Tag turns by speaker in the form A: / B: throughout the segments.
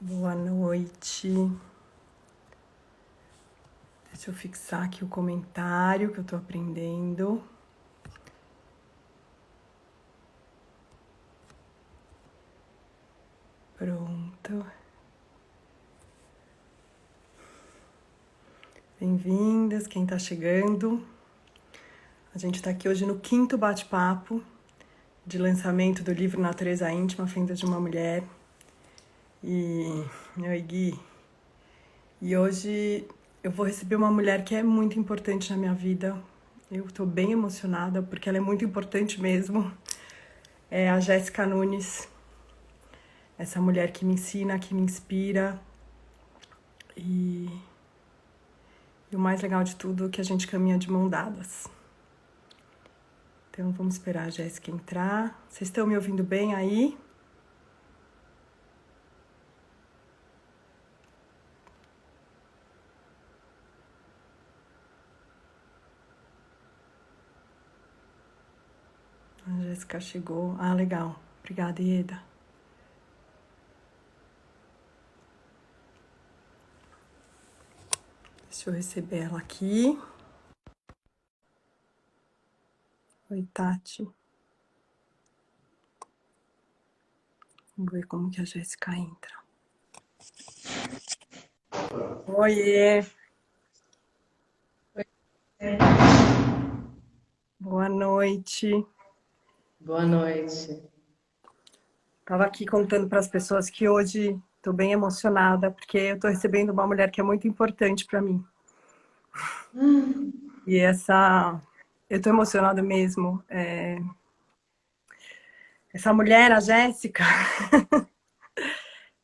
A: Boa noite. Deixa eu fixar aqui o comentário que eu tô aprendendo. Pronto. Bem-vindas, quem tá chegando. A gente tá aqui hoje no 5º bate-papo de lançamento do livro Natureza Íntima, Fendas de uma Mulher. Oi, Gui. E hoje eu vou receber uma mulher que é muito importante na minha vida. Eu tô bem emocionada porque ela é muito importante mesmo. É a Jéssica Nunes. Essa mulher que me ensina, que me inspira. E o mais legal de tudo é que a gente caminha de mão dadas. Então vamos esperar a Jéssica entrar. Vocês estão me ouvindo bem aí? A Jéssica chegou. Ah, legal. Obrigada, Ieda. Deixa eu receber ela aqui. Oi, Tati. Vamos ver como que a Jéssica entra. Oiê! Boa noite.
B: Boa noite.
A: Tava aqui contando para as pessoas que hoje estou bem emocionada porque eu estou recebendo uma mulher que é muito importante para mim. E eu estou emocionada mesmo. Essa mulher, a Jéssica,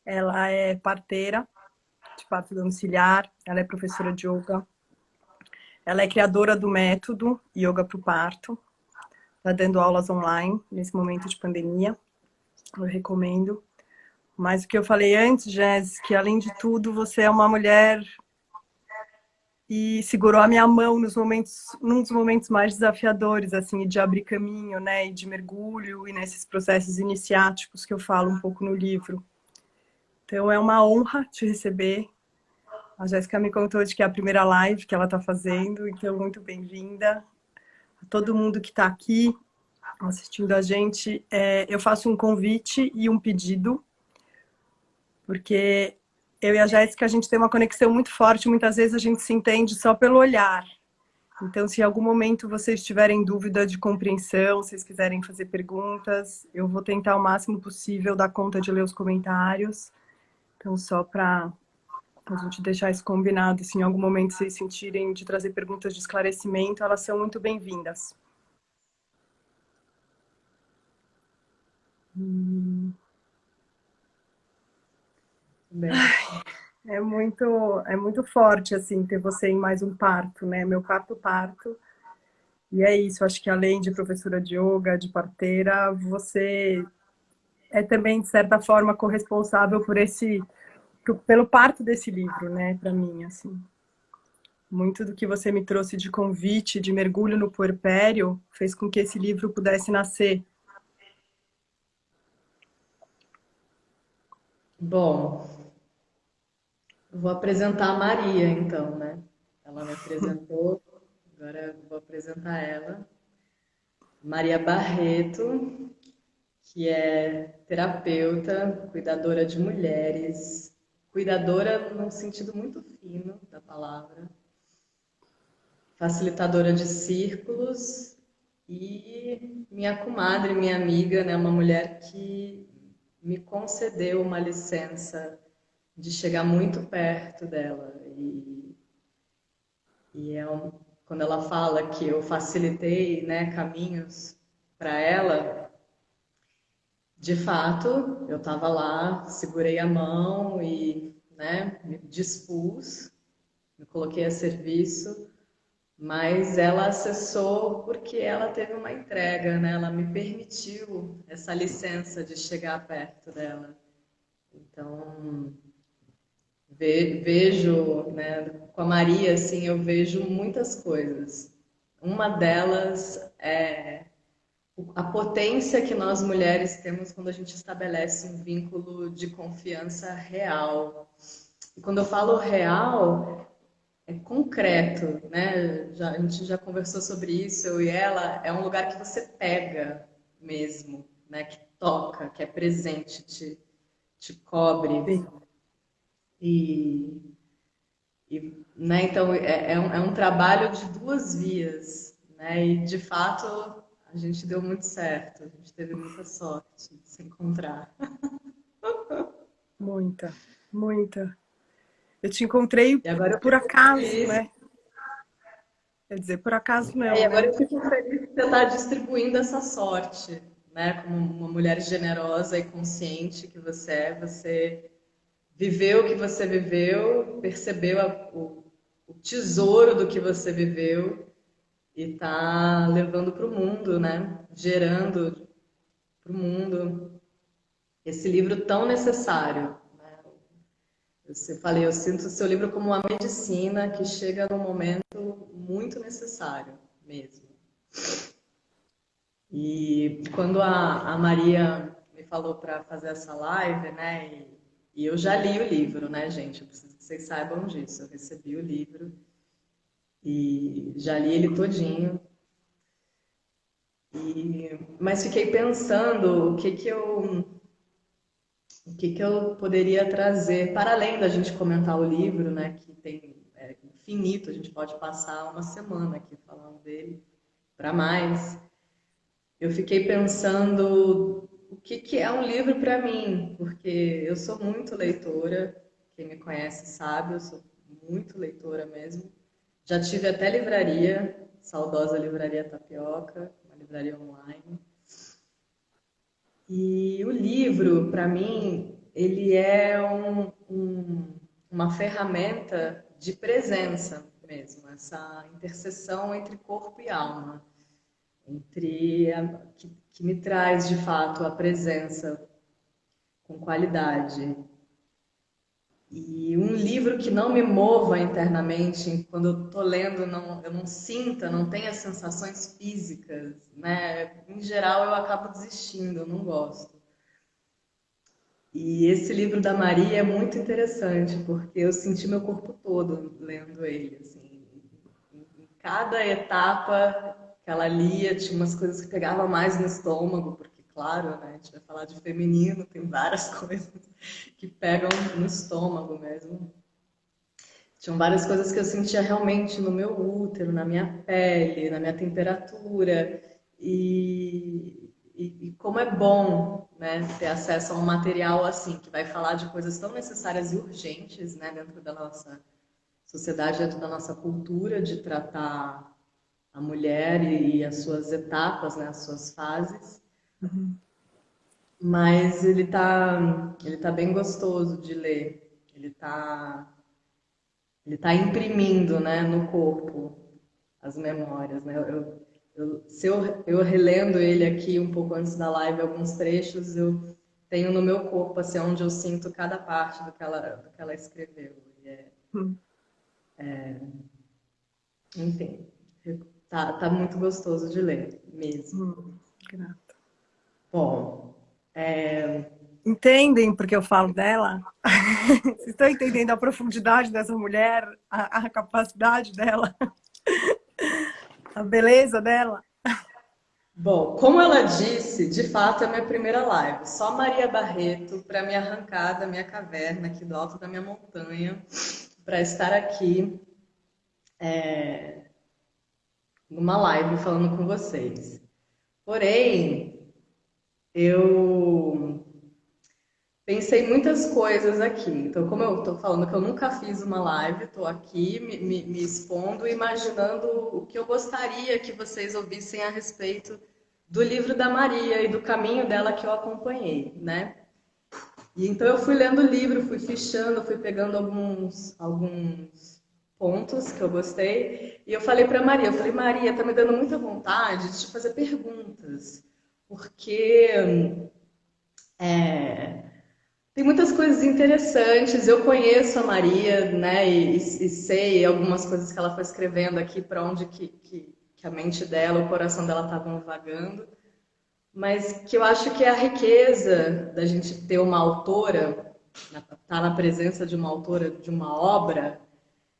A: ela é parteira de parto domiciliar, ela é professora de yoga, ela é criadora do método Yoga para o Parto, está dando aulas online nesse momento de pandemia, eu recomendo. Mas o que eu falei antes, Jéssica, que além de tudo, você é uma mulher e segurou a minha mão num dos momentos mais desafiadores, assim, de abrir caminho, né, e de mergulho, e nesses processos iniciáticos que eu falo um pouco no livro. Então é uma honra te receber. A Jéssica me contou de que é a primeira live que ela está fazendo, então muito bem-vinda. A todo mundo que está aqui assistindo a gente, eu faço um convite e um pedido, porque eu e a Jéssica, a gente tem uma conexão muito forte, muitas vezes a gente se entende só pelo olhar. Então, se em algum momento vocês tiverem dúvida de compreensão, vocês quiserem fazer perguntas, eu vou tentar o máximo possível dar conta de ler os comentários. Então, só para a gente deixar isso combinado, se em algum momento vocês sentirem de trazer perguntas de esclarecimento, elas são muito bem-vindas.
B: Bem.
A: É muito forte, assim, ter você em mais um parto, né? Meu quarto parto. E é isso, acho que além de professora de yoga, de parteira, você é também, de certa forma, corresponsável pelo parto desse livro, né, para mim, assim. Muito do que você me trouxe de convite, de mergulho no puerpério, fez com que esse livro pudesse nascer.
B: Bom, eu vou apresentar a Maria, então, né? Ela me apresentou, agora eu vou apresentar ela. Maria Barreto, que é terapeuta, cuidadora de mulheres, cuidadora num sentido muito fino da palavra, facilitadora de círculos e minha comadre, minha amiga, né? Uma mulher que me concedeu uma licença de chegar muito perto dela. Quando ela fala que eu facilitei, né, caminhos para ela, de fato, eu estava lá, segurei a mão e, né, me dispus, me coloquei a serviço, mas ela acessou porque ela teve uma entrega, né? Ela me permitiu essa licença de chegar perto dela. Então, vejo, né, com a Maria, assim, eu vejo muitas coisas. Uma delas é a potência que nós mulheres temos quando a gente estabelece um vínculo de confiança real. E quando eu falo real, é concreto, né? A gente já conversou sobre isso, eu e ela. É um lugar que você pega mesmo, né? Que toca, que é presente, te cobre.
A: Sim.
B: E, né? Então, é um trabalho de duas vias, né? E, de fato, a gente deu muito certo. A gente teve muita sorte de se encontrar.
A: Muita, muita. Eu te encontrei
B: E agora eu
A: por
B: fico
A: acaso,
B: feliz.
A: né? Quer dizer, por acaso
B: E
A: não,
B: agora
A: né?
B: eu fico feliz que você está distribuindo essa sorte, né? Como uma mulher generosa e consciente que você viveu o que você viveu, percebeu o tesouro do que você viveu e está levando para o mundo, né? Gerando para o mundo esse livro tão necessário. Você falei, eu sinto o seu livro como uma medicina que chega num momento muito necessário mesmo. E quando a Maria me falou para fazer essa live, né? E eu já li o livro, né, gente? Eu preciso que vocês saibam disso. Eu recebi o livro e já li ele todinho. Mas fiquei pensando o que que eu poderia trazer para além da gente comentar o livro, né? Que tem infinito. A gente pode passar uma semana aqui falando dele para mais. Eu fiquei pensando o que que é um livro para mim, porque eu sou muito leitora, quem me conhece sabe, eu sou muito leitora mesmo. Já tive até livraria, saudosa Livraria Tapioca, uma livraria online. E o livro, para mim, ele é uma ferramenta de presença mesmo, essa interseção entre corpo e alma que me traz de fato a presença com qualidade. E um livro que não me mova internamente, quando eu estou lendo, eu não sinta, não tenha sensações físicas, né? Em geral, eu acabo desistindo, eu não gosto. E esse livro da Maria é muito interessante, porque eu senti meu corpo todo lendo ele, assim. Em cada etapa que ela lia, tinha umas coisas que pegavam mais no estômago, porque, claro, né, a gente vai falar de feminino, tem várias coisas que pegam no estômago mesmo. Tinham várias coisas que eu sentia realmente no meu útero, na minha pele, na minha temperatura. E como é bom, né, ter acesso a um material assim, que vai falar de coisas tão necessárias e urgentes, né, dentro da nossa sociedade, dentro da nossa cultura, de tratar a mulher e as suas etapas, né, as suas fases.
A: Uhum.
B: Mas ele tá bem gostoso de ler. Ele tá imprimindo, né, no corpo as memórias, né? Se eu relendo ele aqui um pouco antes da live, alguns trechos, eu tenho no meu corpo, assim, onde eu sinto cada parte do que ela escreveu.
A: Uhum.
B: Enfim, tá muito gostoso de ler, mesmo.
A: Grata.
B: Bom,
A: Entendem porque eu falo dela? Vocês estão entendendo a profundidade dessa mulher, a capacidade dela, a beleza dela?
B: bom, como ela disse, de fato é a minha primeira live. Só Maria Barreto para me arrancar da minha caverna, aqui do alto da minha montanha, para estar aqui numa live falando com vocês. Porém, eu pensei muitas coisas aqui. Então, como eu estou falando que eu nunca fiz uma live, estou aqui me expondo, imaginando o que eu gostaria que vocês ouvissem a respeito do livro da Maria e do caminho dela que eu acompanhei, né? E então eu fui lendo o livro, fui fichando, fui pegando alguns pontos que eu gostei. E eu falei para Maria, eu falei, Maria, tá me dando muita vontade de te fazer perguntas, porque tem muitas coisas interessantes. Eu conheço a Maria, né, e sei algumas coisas que ela foi escrevendo aqui, para onde que a mente dela, o coração dela estavam vagando. mas que eu acho que é a riqueza da gente ter uma autora, estar na presença de uma autora de uma obra,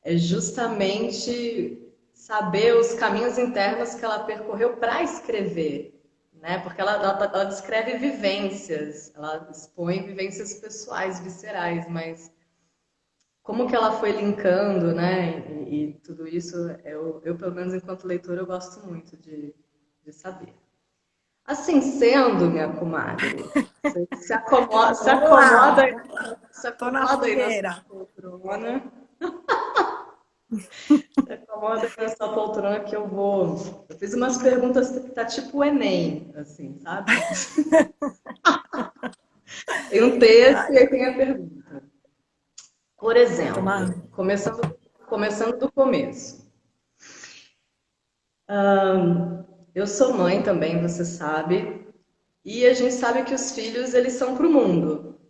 B: é justamente saber os caminhos internos que ela percorreu para escrever, né? Porque ela descreve vivências, ela expõe vivências pessoais, viscerais, mas como que ela foi linkando, né? E tudo isso, pelo menos enquanto leitora, eu gosto muito de saber. Assim sendo, minha comadre, você
A: Olá,
B: se
A: tô na
B: acomoda aí na sua
A: fogueira.
B: poltrona, se acomoda aí na sua poltrona que eu vou. Eu fiz umas perguntas que tá tipo o Enem, assim, sabe? Tem um texto e
A: Ai,
B: aí tem a pergunta. Por
A: vou tomar.
B: exemplo, começando do começo. Eu sou mãe também, você sabe, e a gente sabe que os filhos eles são para o mundo,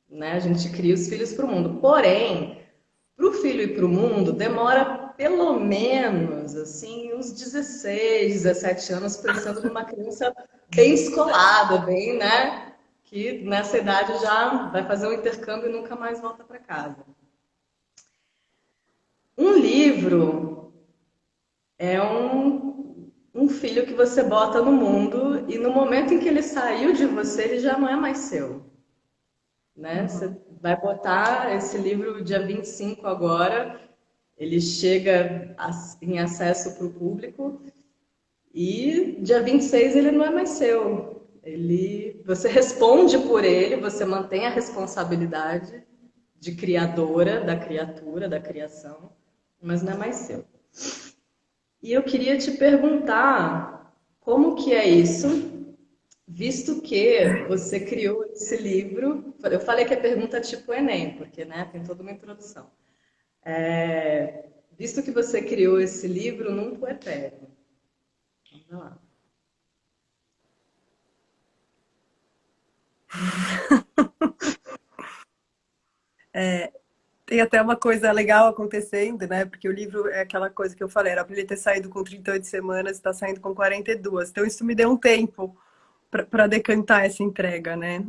B: né? A gente cria os filhos para o mundo. Porém, para o filho ir para o mundo demora pelo menos assim uns 16, 17 anos pensando numa criança bem escolada, bem, né? Que nessa idade já vai fazer um intercâmbio e nunca mais volta para casa. Um livro é um filho que você bota no mundo e no momento em que ele saiu de você, ele já não é mais seu, né? Você vai botar esse livro dia 25 agora, ele chega em acesso para o público e dia 26 ele não é mais seu. Você responde por ele, você mantém a responsabilidade de criadora da criatura, da criação, mas não é mais seu. E eu queria te perguntar como que é isso, visto que você criou esse livro. Eu falei que a pergunta é tipo Enem, porque né, tem toda uma introdução. Visto que você criou esse livro num puerpério. Vamos lá.
A: Tem até uma coisa legal acontecendo, né? Porque o livro é aquela coisa que eu falei, era para ele ter saído com 38 semanas, está saindo com 42. Então isso me deu um tempo para decantar essa entrega, né?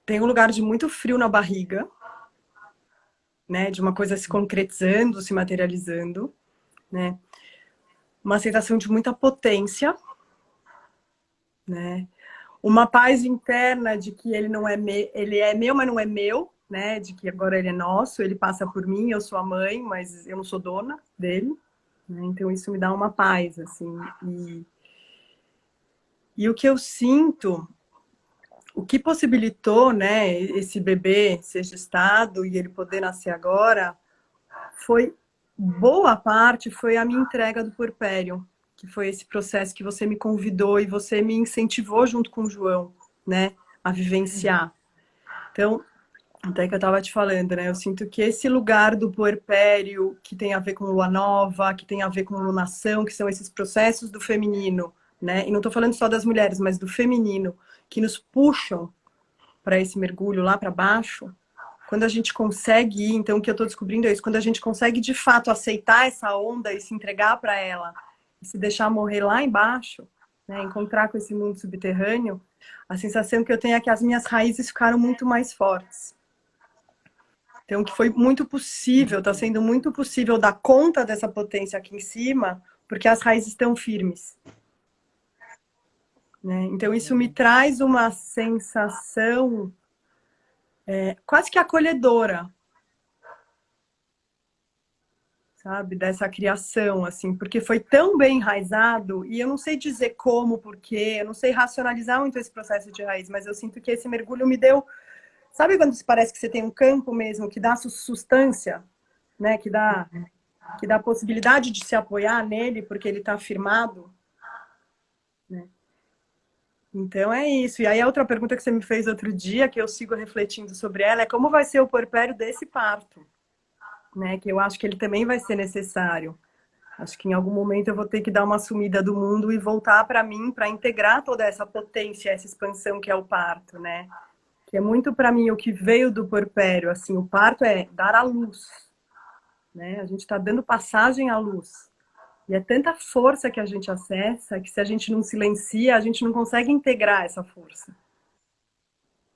A: Tem um lugar de muito frio na barriga, né? De uma coisa se concretizando, se materializando, né? Uma sensação de muita potência, né? Uma paz interna de que ele não é ele é meu, mas não é meu, né? De que agora ele é nosso, ele passa por mim, eu sou a mãe, mas eu não sou dona dele, né? Então isso me dá uma paz, assim. E o que eu sinto, o que possibilitou, né, esse bebê ser gestado e ele poder nascer agora, foi boa parte foi a minha entrega do puerpério, que foi esse processo que você me convidou e você me incentivou junto com o João, né, a vivenciar. Então, até que eu estava te falando, né, eu sinto que esse lugar do puerpério, que tem a ver com lua nova, que tem a ver com lunação, que são esses processos do feminino, né, e não estou falando só das mulheres, mas do feminino, que nos puxam para esse mergulho lá para baixo, quando a gente consegue ir, então o que eu estou descobrindo é isso, quando a gente consegue de fato aceitar essa onda e se entregar para ela, e se deixar morrer lá embaixo, né, encontrar com esse mundo subterrâneo, a sensação que eu tenho é que as minhas raízes ficaram muito mais fortes. Então, que foi muito possível, está sendo muito possível dar conta dessa potência aqui em cima, porque as raízes estão firmes. Né? Então, isso me traz uma sensação quase que acolhedora, sabe, dessa criação, assim, porque foi tão bem enraizado, e eu não sei dizer como, porquê, eu não sei racionalizar muito esse processo de raiz, mas eu sinto que esse mergulho me deu, sabe quando parece que você tem um campo mesmo que dá sustância, né, que dá a possibilidade de se apoiar nele, porque ele está firmado, né? Então é isso. E aí a outra pergunta que você me fez outro dia, que eu sigo refletindo sobre ela, é como vai ser o puerpério desse parto, né? Que eu acho que ele também vai ser necessário. Acho que em algum momento eu vou ter que dar uma sumida do mundo e voltar para mim, para integrar toda essa potência, essa expansão que é o parto, né? Que é muito para mim o que veio do puerpério, assim, o parto é dar à luz, né? A gente está dando passagem à luz. E é tanta força que a gente acessa que se a gente não silencia, a gente não consegue integrar essa força,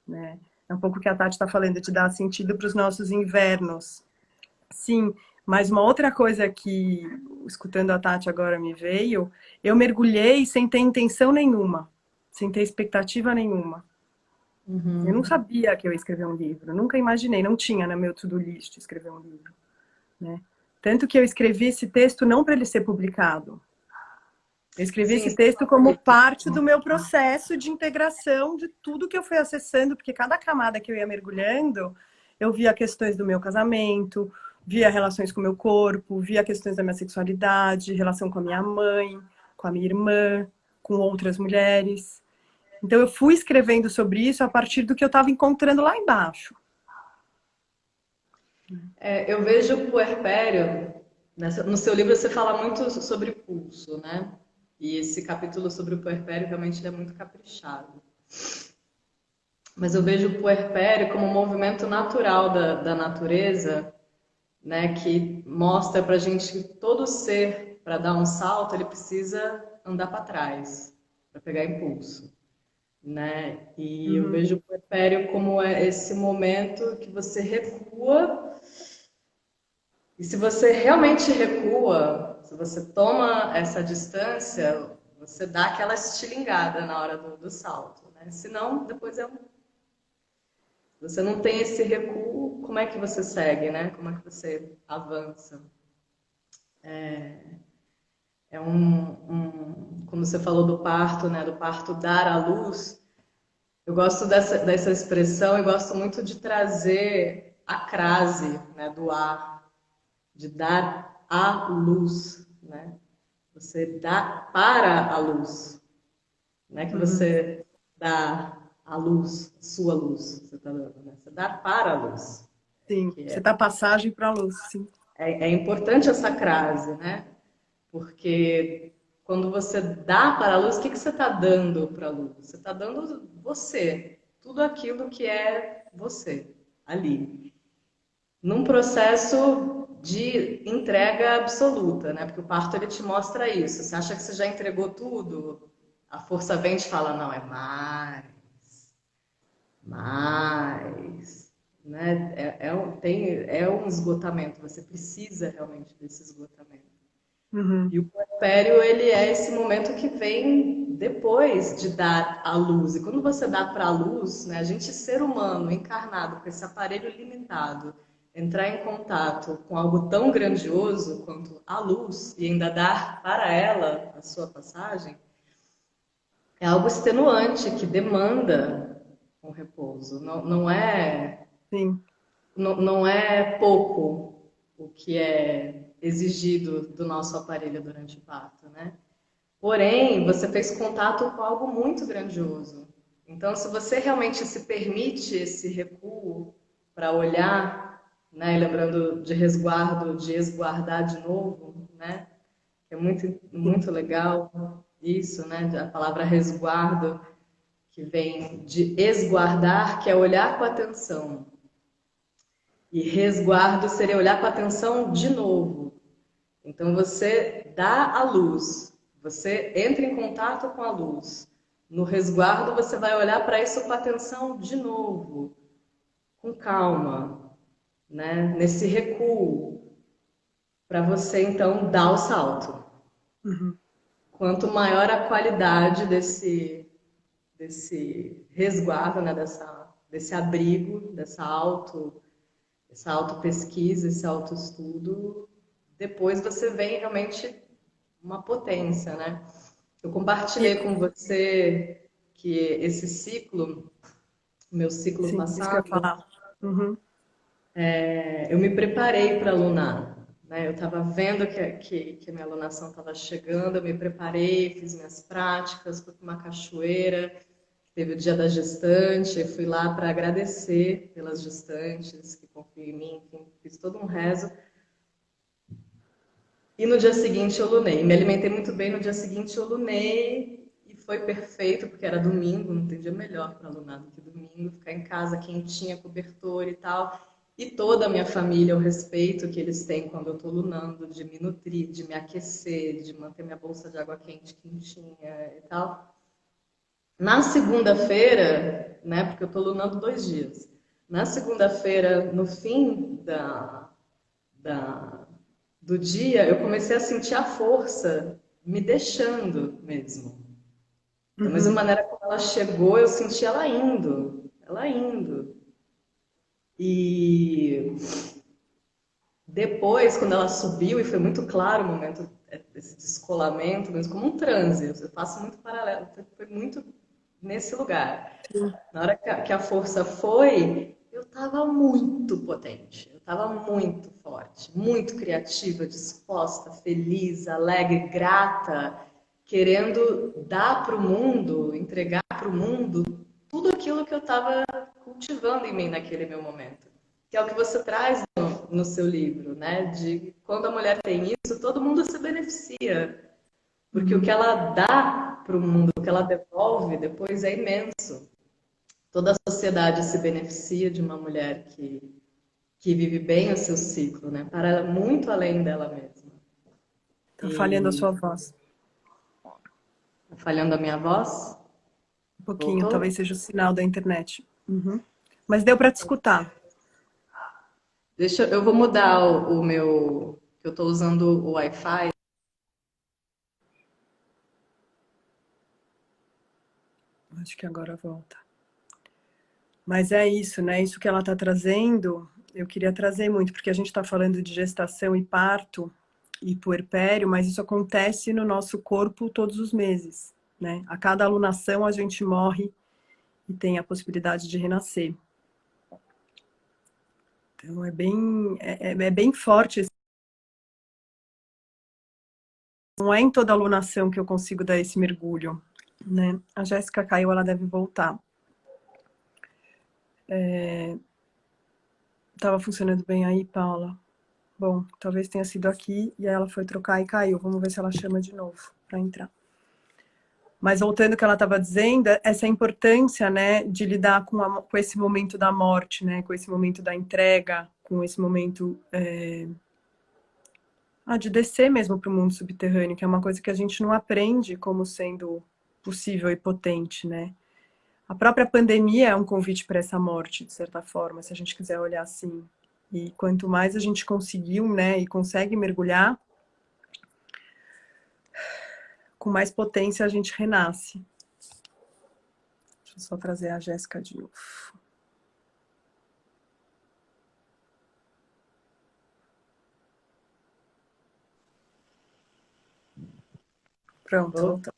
A: né? É um pouco o que a Tati está falando, de dar sentido para os nossos invernos. Sim, mas uma outra coisa que, escutando a Tati agora me veio, eu mergulhei sem ter intenção nenhuma, sem ter expectativa nenhuma. Eu não
B: Uhum.
A: sabia que eu ia escrever um livro, nunca imaginei, não tinha no meu to-do list escrever um livro, né? Tanto que eu escrevi esse texto não para ele ser publicado. Eu escrevi
B: Sim,
A: esse
B: você
A: texto
B: falou
A: como
B: isso.
A: parte do meu processo de integração de tudo que eu fui acessando, porque cada camada que eu ia mergulhando, eu via questões do meu casamento, via relações com o meu corpo, via questões da minha sexualidade, relação com a minha mãe, com a minha irmã, com outras mulheres. Então eu fui escrevendo sobre isso a partir do que eu estava encontrando lá embaixo.
B: Eu vejo o puerpério, no seu livro você fala muito sobre pulso, né? E esse capítulo sobre o puerpério realmente é muito caprichado. Mas eu vejo o puerpério como um movimento natural da natureza, né? Que mostra pra gente que todo ser, para dar um salto, ele precisa andar para trás, para pegar impulso, né? E eu
A: Uhum.
B: vejo o puerpério como esse momento que você recua. E se você realmente recua, se você toma essa distância, você dá aquela estilingada na hora do salto, né? Senão, depois você não tem esse recuo, como é que você segue, né? Como é que você avança? Como você falou do parto, né? Do parto dar à luz. Eu gosto dessa expressão e gosto muito de trazer a crase, né? Do ar, de dar à luz, né? Você dá para a luz, não é que
A: Uhum.
B: você dá a luz, sua luz, você está dando, né? Você dá para a luz,
A: Sim,
B: que
A: você dá passagem para a luz, sim.
B: é importante essa crase, né? Porque quando você dá para a luz, o que você está dando para a luz? Você está dando você, tudo aquilo que é você, ali. Num processo de entrega absoluta, né? Porque o parto ele te mostra isso. Você acha que você já entregou tudo? A força vem e te fala, não, é mais, né? É um esgotamento. Você precisa realmente desse esgotamento.
A: Uhum.
B: E o puerpério, ele é esse momento que vem depois de dar a luz. E quando você dá para a luz, né, a gente, ser humano, encarnado com esse aparelho limitado, entrar em contato com algo tão grandioso quanto a luz e ainda dar para ela a sua passagem, é algo extenuante que demanda um repouso.
A: Sim.
B: Não é pouco o que é exigido do nosso aparelho durante o parto, né? Porém, você fez contato com algo muito grandioso. Então, se você realmente se permite esse recuo para olhar, né, e lembrando de resguardo, de esguardar de novo, né, que é muito legal isso, né, a palavra resguardo, que vem de esguardar, que é olhar com atenção. E resguardo seria olhar com atenção de novo. Então você dá a luz, você entra em contato com a luz. No resguardo você vai olhar para isso com atenção de novo, com calma, né? Nesse recuo, para você então dar o salto.
A: Uhum.
B: Quanto maior a qualidade desse resguardo, né? Desse abrigo, essa auto-pesquisa, esse autoestudo, depois você vem realmente uma potência, né? Eu
A: E,
B: compartilhei com você que esse ciclo, meu ciclo
A: sim, isso que eu ia
B: passado,
A: falar. Uhum.
B: eu me preparei para alunar. Né? Eu estava vendo que a minha alunação estava chegando, eu me preparei, fiz minhas práticas, fui para uma cachoeira, teve o dia da gestante, eu fui lá para agradecer pelas gestantes que confiam em mim, enfim, fiz todo um rezo. E no dia seguinte eu lunei. Me alimentei muito bem, no dia seguinte eu lunei e foi perfeito, porque era domingo, não tem dia melhor para alunar do que domingo, ficar em casa quentinha, cobertor e tal. e toda a minha família, o respeito que eles têm quando eu estou lunando, de me nutrir, de me aquecer, de manter minha bolsa de água quente quentinha e tal. Na segunda-feira, né, porque eu estou lunando 2 dias, na segunda-feira, no fim da, do dia, eu comecei a sentir a força me deixando mesmo. Da mesma
A: Uhum.
B: maneira como ela chegou, eu senti ela indo, ela indo. E depois, quando ela subiu, e foi muito claro o momento desse descolamento, mesmo como um transe, eu faço muito paralelo, foi muito nesse lugar. Na hora que a força foi, eu estava muito potente, eu estava muito forte, muito criativa, disposta, feliz, alegre, grata, querendo dar para o mundo, entregar para o mundo tudo aquilo que eu estava cultivando em mim naquele meu momento. Que é o que você traz no seu livro, né? De quando a mulher tem isso, todo mundo se beneficia. Porque o que
A: Uhum.
B: ela dá para o mundo, o que ela devolve depois é imenso. Toda a sociedade se beneficia de uma mulher que vive bem o seu ciclo, né? Para ela muito além dela mesma.
A: Tá falhando a
B: E
A: sua voz.
B: falhando a minha voz,
A: Um pouquinho, talvez
B: voltou?
A: seja o sinal da internet. Uhum. Mas deu para te escutar.
B: Eu vou mudar o meu, que eu estou usando o Wi-Fi.
A: Acho que agora volta. Mas é isso, né? Isso que ela está trazendo, eu queria trazer muito, porque a gente está falando de gestação e parto e puerpério, mas isso acontece no nosso corpo todos os meses, né? A cada alunação a gente morre e tem a possibilidade de renascer. Então é bem forte. Não é em toda alunação que eu consigo dar esse mergulho, né? A Jéssica caiu, ela deve voltar. Tava funcionando bem aí, Paula? Bom, talvez tenha sido aqui e aí ela foi trocar e caiu. Vamos ver se ela chama de novo para entrar. Mas voltando ao que ela estava dizendo, essa importância, né, de lidar com esse momento da morte, né, com esse momento da entrega, com esse momento de descer mesmo para o mundo subterrâneo, que é uma coisa que a gente não aprende como sendo possível e potente, né? A própria pandemia é um convite para essa morte, de certa forma, se a gente quiser olhar assim. E quanto mais a gente conseguiu, né, e consegue mergulhar, com mais potência a gente renasce. Deixa eu só trazer a Jéssica de novo. Pronto, voltou.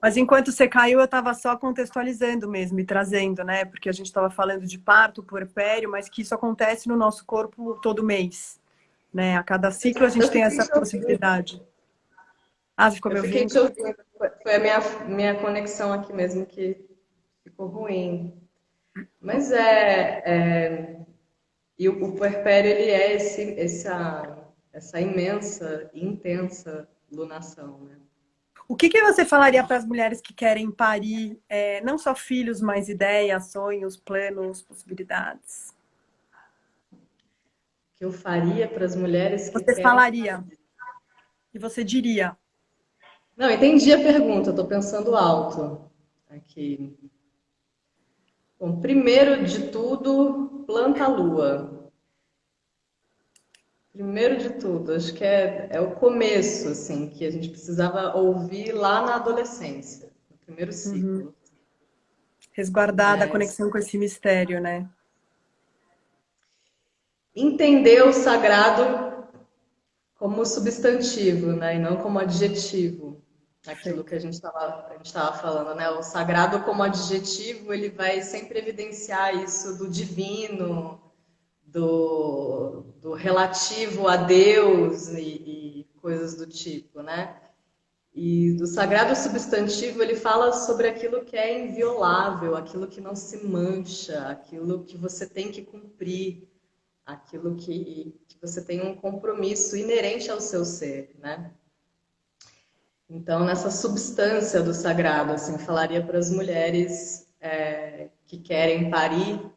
A: Mas enquanto você caiu, eu estava só contextualizando mesmo e trazendo, né? Porque a gente estava falando de parto, puerpério, mas que isso acontece no nosso corpo todo mês, né? A cada ciclo a
B: Eu
A: gente tem
B: fiquei
A: essa
B: te ouvindo.
A: possibilidade. Ah, você ficou
B: Eu
A: me
B: fiquei
A: ouvindo?
B: te ouvindo. Foi a minha conexão aqui mesmo que ficou ruim. Mas e o puerpério, ele é essa imensa e intensa lunação, né?
A: O que você falaria para as mulheres que querem parir, não só filhos, mas ideias, sonhos, planos, possibilidades?
B: Que eu faria para as mulheres que
A: Você
B: querem.
A: falaria e você diria.
B: Não, entendi a pergunta, estou pensando alto aqui. Bom, primeiro de tudo, planta a lua. Primeiro de tudo, acho que é o começo, assim, que a gente precisava ouvir lá na adolescência, no primeiro
A: Uhum.
B: ciclo,
A: Resguardar a
B: né?
A: conexão com esse mistério, né?
B: Entender o sagrado como substantivo, né? E não como adjetivo. Aquilo que
A: Perfeito.
B: a gente estava falando, né? O sagrado como adjetivo, ele vai sempre evidenciar isso do divino, do relativo a Deus e coisas do tipo, né? E do sagrado substantivo ele fala sobre aquilo que é inviolável, aquilo que não se mancha, aquilo que você tem que cumprir, aquilo que você tem um compromisso inerente ao seu ser, né? Então, nessa substância do sagrado, assim, falaria para as mulheres que querem parir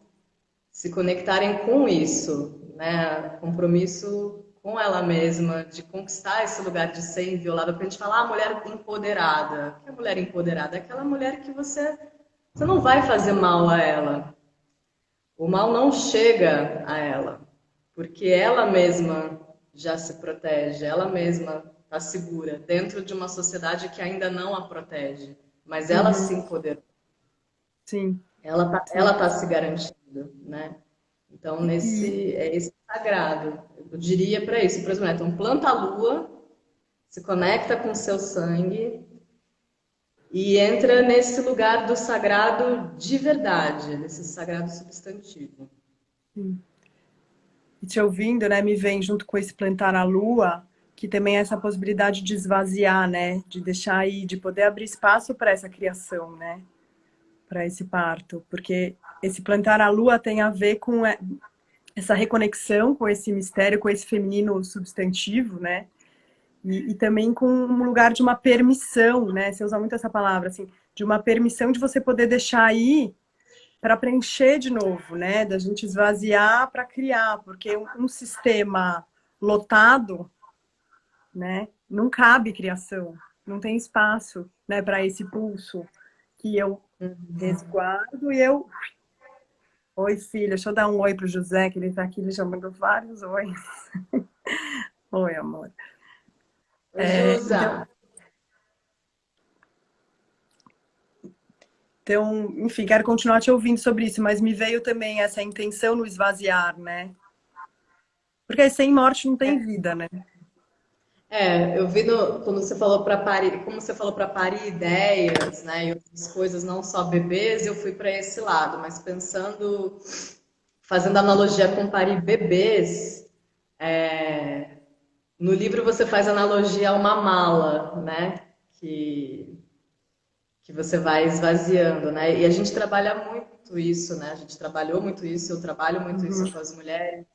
B: se conectarem com isso, né? Compromisso com ela mesma, de conquistar esse lugar de ser inviolada, porque a gente fala, ah, mulher empoderada. O que é mulher empoderada? É aquela mulher que você não vai fazer mal a ela. O mal não chega a ela, porque ela mesma já se protege, ela mesma está segura dentro de uma sociedade que ainda não a protege, mas ela se
A: Uhum.
B: empoderou,
A: Sim,
B: ela
A: sim.
B: tá se garantindo, né? Então,
A: E,
B: é esse sagrado. Eu diria para isso, por exemplo, então planta a lua, se conecta com o seu sangue e entra nesse lugar do sagrado de verdade, desse sagrado substantivo.
A: e te ouvindo, né, me vem junto com esse plantar a lua, que também é essa possibilidade de esvaziar, né, de deixar aí, de poder abrir espaço para essa criação, né, para esse parto, porque esse plantar a lua tem a ver com essa reconexão com esse mistério, com esse feminino substantivo, né, e também com um lugar de uma permissão, né, você usa muito essa palavra, assim, de uma permissão de você poder deixar aí para preencher de novo, né? Da gente esvaziar para criar, porque um sistema lotado, né? Não cabe criação, não tem espaço, né? Para esse pulso que eu resguardo e eu. Oi, filha, deixa eu dar um oi pro José, que ele tá aqui, ele já mandou vários ois. Oi, amor. Então,
B: Jusa,
A: enfim, quero continuar te ouvindo sobre isso, mas me veio também essa intenção no esvaziar, né? Porque sem morte não tem vida, né?
B: eu vi quando você falou para parir, como você falou para parir ideias, né, e outras coisas, não só bebês, eu fui para esse lado, mas pensando, fazendo analogia com parir bebês, no livro você faz analogia a uma mala, né, que, que você vai esvaziando, né, e a gente trabalha muito isso, né, a gente trabalhou muito isso, eu trabalho muito isso
A: Uhum,
B: com as mulheres,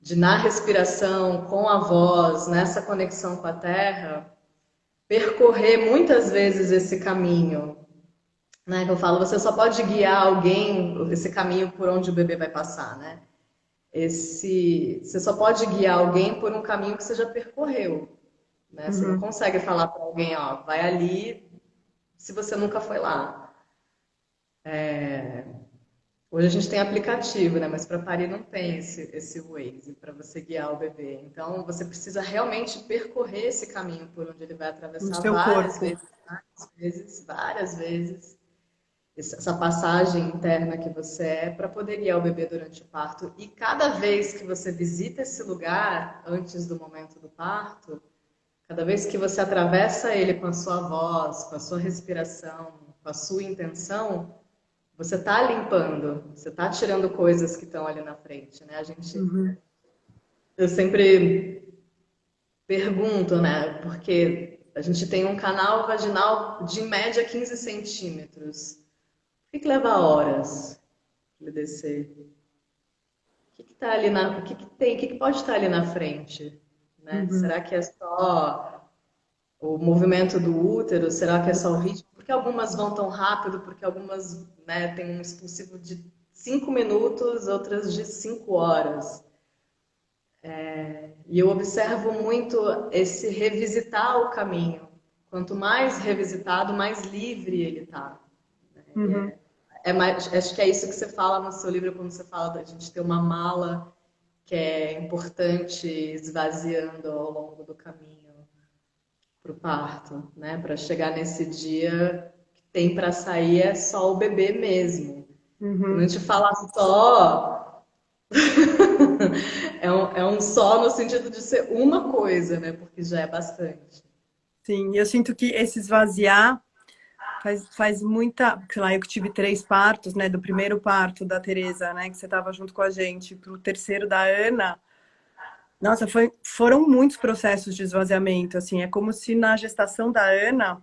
B: de na respiração, com a voz, nessa conexão com a terra, percorrer muitas vezes esse caminho, né? Que eu falo, você só pode guiar alguém esse caminho por onde o bebê vai passar, né? Você só pode guiar alguém por um caminho que você já percorreu, né? Você não
A: uhum.
B: consegue falar para alguém, ó, vai ali, se você nunca foi lá. Hoje a gente tem aplicativo, né? Mas para parir não tem esse Waze para você guiar o bebê. Então você precisa realmente percorrer esse caminho por onde ele vai
A: No
B: atravessar
A: seu corpo.
B: várias vezes, várias vezes. Essa passagem interna que você é para poder guiar o bebê durante o parto. E cada vez que você visita esse lugar antes do momento do parto, cada vez que você atravessa ele com a sua voz, com a sua respiração, com a sua intenção, você está limpando, você está tirando coisas que estão ali na frente, né?
A: Uhum.
B: Eu sempre pergunto, né? Porque a gente tem um canal vaginal de em média 15 centímetros. Por que leva horas para ele descer? O que tá ali o que tem, o que pode estar ali na frente, né?
A: Uhum.
B: Será que é só o movimento do útero? Será que é só o ritmo? Por que algumas vão tão rápido? Porque algumas, né, têm um expulsivo de 5 minutos, outras de 5 horas. E eu observo muito esse revisitar o caminho. Quanto mais revisitado, mais livre ele tá.
A: Uhum.
B: Acho que é isso que você fala no seu livro quando você fala da gente ter uma mala que é importante esvaziando ao longo do caminho para o parto, né? Para chegar nesse dia que tem para sair é só o bebê mesmo. Quando a
A: Uhum.
B: gente fala só, é um só no sentido de ser uma coisa, né? Porque já é bastante.
A: Sim, eu sinto que esse esvaziar faz muita. Sei lá, eu que tive 3 partos, né? Do primeiro parto da Tereza, né? Que você estava junto com a gente, pro terceiro da Ana. Nossa, foram muitos processos de esvaziamento, assim. É como se na gestação da Ana,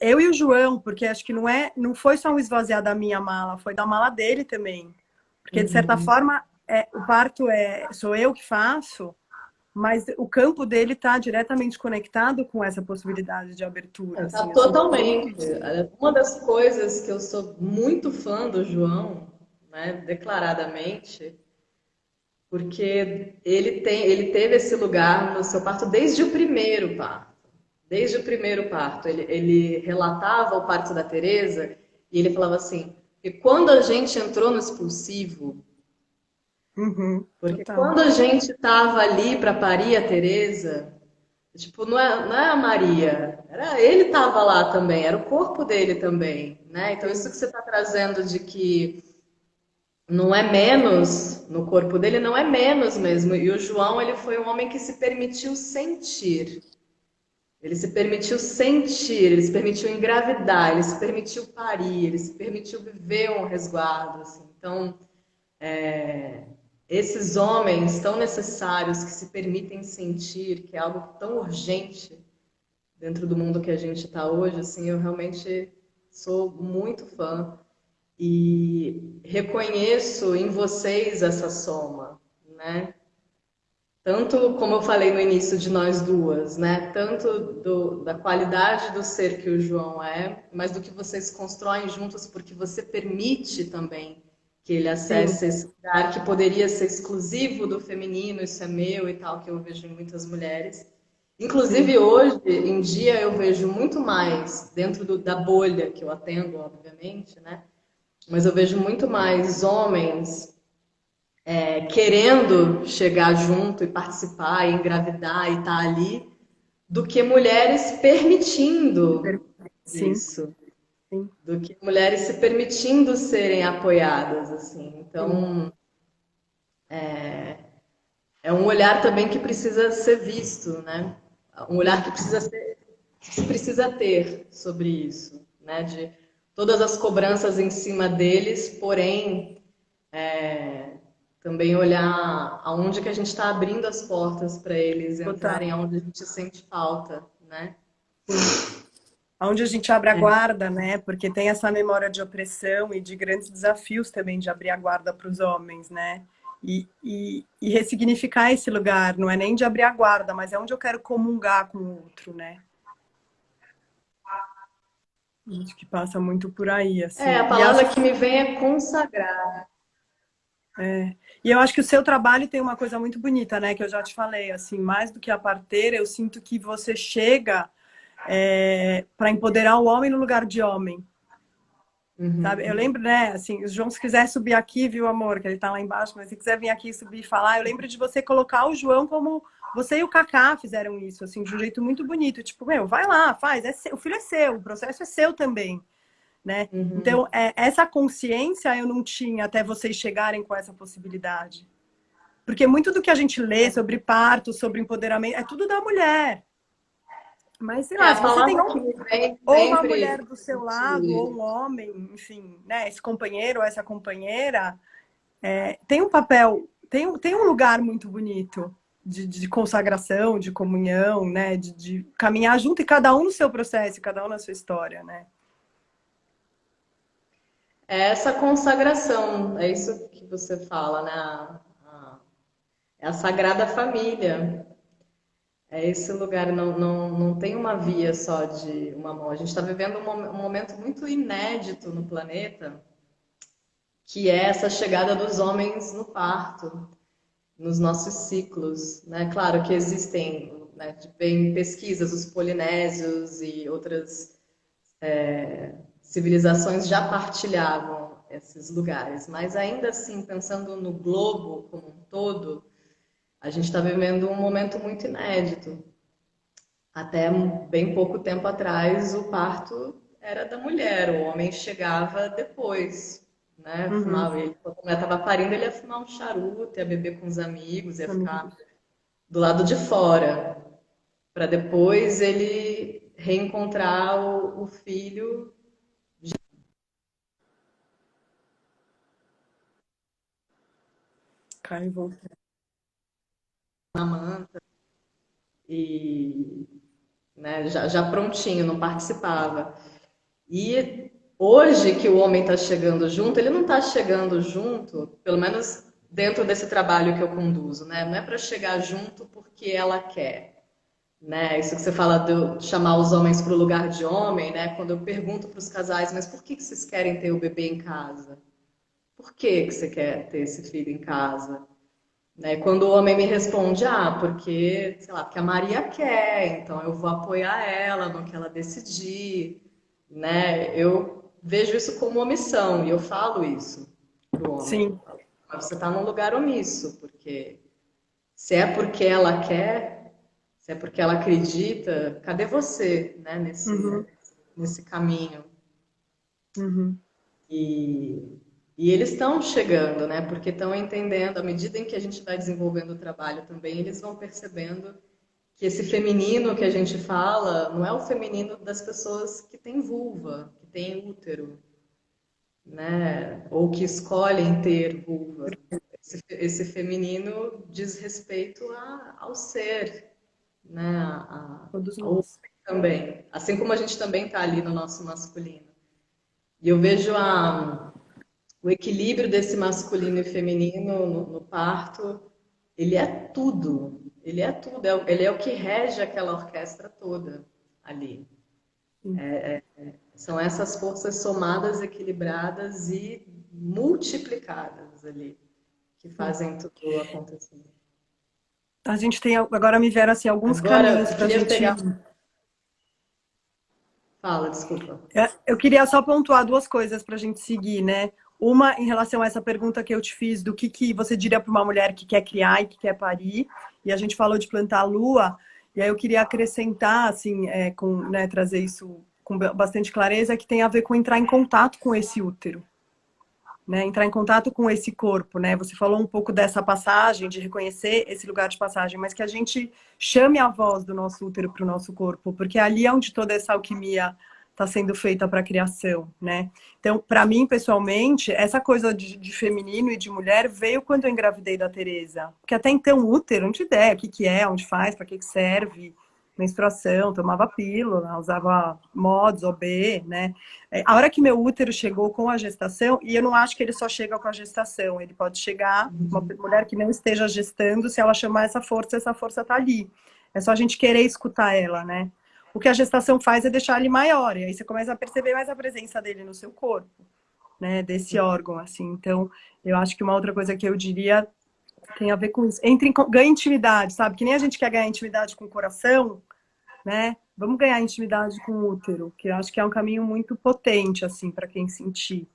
A: eu e o João, porque acho que não foi só um esvaziar da minha mala, foi da mala dele também. Porque, de certa forma, o parto sou eu que faço, mas o campo dele está diretamente conectado com essa possibilidade de abertura,
B: Tá
A: assim, eu sinto
B: totalmente.
A: muito isso.
B: Uma das coisas que eu sou muito fã do João, né, declaradamente, porque ele teve esse lugar no seu parto desde o primeiro parto. Desde o primeiro parto. Ele relatava o parto da Teresa e ele falava assim, que quando a gente entrou no expulsivo,
A: Uhum,
B: porque
A: total.
B: quando a gente estava ali para parir a Teresa, tipo, não é a Maria, ele estava lá também, era o corpo dele também, né? Então isso
A: Sim,
B: que você está trazendo de que não é menos no corpo dele, não é menos mesmo. E o João, ele foi um homem que se permitiu sentir. Ele se permitiu sentir, ele se permitiu engravidar, ele se permitiu parir, ele se permitiu viver um resguardo, assim. Então, esses homens tão necessários que se permitem sentir, que é algo tão urgente dentro do mundo que a gente está hoje, assim, eu realmente sou muito fã e reconheço em vocês essa soma, né? Tanto como eu falei no início de nós duas, né? Tanto da qualidade do ser que o João é, mas do que vocês constroem juntos, porque você permite também que ele
A: sim,
B: acesse esse lugar que poderia ser exclusivo do feminino, isso é meu e tal, que eu vejo em muitas mulheres.
A: sim.
B: Inclusive hoje em dia eu vejo muito mais dentro da bolha que eu atendo, obviamente, né? Mas eu vejo muito mais homens querendo chegar junto e participar, e engravidar e estar ali, do que mulheres permitindo
A: Sim,
B: isso,
A: sim,
B: do que mulheres se permitindo serem apoiadas, assim.
A: sim.
B: Então, é um olhar também que precisa ser visto, né? Um olhar
A: Sim.
B: que se precisa ter sobre isso, né? De todas as cobranças em cima deles, porém também olhar aonde que a gente está abrindo as portas para eles
A: Total,
B: entrarem, aonde a gente sente falta, né?
A: sim. Onde a gente abre a guarda, né? Porque tem essa memória de opressão e de grandes desafios também de abrir a guarda para os homens, né? E ressignificar esse lugar, não é nem de abrir a guarda, mas é onde eu quero comungar com o outro, né? Acho que passa muito por aí, assim.
B: A
A: E acho
B: palavra que me vem é consagrar.
A: E eu acho que o seu trabalho tem uma coisa muito bonita, né? Que eu já te falei, assim, mais do que a parteira, eu sinto que você chega para empoderar o homem no lugar de homem, sabe? Eu
B: Uhum.
A: lembro, né? Assim, o João, se quiser subir aqui, viu, amor, que ele tá lá embaixo, mas se quiser vir aqui subir e falar, eu lembro de você colocar o João como você e o Kaká fizeram isso, assim, de um jeito muito bonito. Tipo, meu, vai lá, faz, o filho é seu, o processo é seu também, né?
B: Uhum.
A: Então, essa consciência eu não tinha até vocês chegarem com essa possibilidade. Porque muito do que a gente lê sobre parto, sobre empoderamento, é tudo da mulher. Mas, sei lá,
B: A
A: se você tem
B: palavra que me vem
A: ou uma mulher
B: sempre
A: do seu lado, ou um
B: de
A: homem, enfim, né, esse companheiro ou essa companheira, tem um papel, tem um lugar muito bonito de consagração, de comunhão, né, de caminhar junto e cada um no seu processo, cada um na sua história, né?
B: essa consagração, é isso que você fala, né? É a Sagrada Família. É esse lugar, não tem uma via só de uma mão. A gente está vivendo um momento muito inédito no planeta, que é essa chegada dos homens no parto, nos nossos ciclos, né? Claro que existem, né, vem pesquisas, os polinésios e outras civilizações já partilhavam esses lugares, mas ainda assim, pensando no globo como um todo, a gente está vivendo um momento muito inédito. Até bem pouco tempo atrás, o parto era da mulher, o homem chegava depois, né?
A: Uhum.
B: Fumava ele, quando a mulher estava parindo, ele ia fumar um charuto, ia beber com os amigos, ia ficar
A: Amigos.
B: do lado de fora, para depois ele reencontrar o filho
A: Cai e volta.
B: na manta e, né, já prontinho, não participava. E hoje que o homem está chegando junto, ele não está chegando junto, pelo menos dentro desse trabalho que eu conduzo, né? Não é para chegar junto porque ela quer, né? Isso que você fala de chamar os homens para o lugar de homem, né? Quando eu pergunto para os casais, mas por que vocês querem ter o bebê em casa? por que que você quer ter esse filho em casa? Né? Quando o homem me responde, porque, sei lá, porque a Maria quer, então eu vou apoiar ela no que ela decidir, né? Eu vejo isso como omissão e eu falo isso pro homem.
A: Sim.
B: Mas você está num lugar omisso, porque se é porque ela quer, se é porque ela acredita, cadê você, né,
A: Uhum,
B: nesse caminho?
A: uhum.
B: E, e eles estão chegando, né? Porque estão entendendo, à medida em que a gente vai desenvolvendo o trabalho também, eles vão percebendo que esse feminino que a gente fala não é o feminino das pessoas que têm vulva, que têm útero, né? Ou que escolhem ter vulva. Esse feminino diz respeito ao ser, né?
A: Todos
B: Ao homem
A: nós.
B: também. Assim como a gente também está ali no nosso masculino. E eu vejo o equilíbrio desse masculino e feminino no parto, ele é tudo. Ele é tudo. Ele é o que rege aquela orquestra toda ali.
A: Sim.
B: São essas forças somadas, equilibradas e multiplicadas ali que
A: Sim.
B: fazem tudo acontecer.
A: A gente tem, agora me vieram assim, alguns
B: Agora,
A: caminhos
B: eu
A: para a
B: queria
A: gente.
B: pegar. Fala, desculpa.
A: Eu queria só pontuar duas coisas para a gente seguir, né? Uma em relação a essa pergunta que eu te fiz do que você diria para uma mulher que quer criar e que quer parir, e a gente falou de plantar a lua, e aí eu queria acrescentar, assim, né, trazer isso com bastante clareza, que tem a ver com entrar em contato com esse útero. Né, entrar em contato com esse corpo, né? Você falou um pouco dessa passagem, de reconhecer esse lugar de passagem, mas que a gente chame a voz do nosso útero para o nosso corpo, porque ali é onde toda essa alquimia está sendo feita para a criação, né? Então, para mim, pessoalmente, essa coisa de feminino e de mulher veio quando eu engravidei da Tereza, porque até então útero, não tinha ideia o que que é, onde faz, para que que serve, menstruação, tomava pílula, usava mods, OB, né? A hora que meu útero chegou com a gestação, e eu não acho que ele só chega com a gestação, ele pode chegar, uma mulher que não esteja gestando, se ela chamar essa força tá ali. É só a gente querer escutar ela, né? O que a gestação faz é deixar ele maior, e aí você começa a perceber mais a presença dele no seu corpo, né? Desse órgão, assim. Então, eu acho que uma outra coisa que eu diria tem a ver com isso. Ganhe intimidade, sabe? Que nem a gente quer ganhar intimidade com o coração, né? Vamos ganhar intimidade com o útero, que eu acho que é um caminho muito potente, assim, para quem sentir.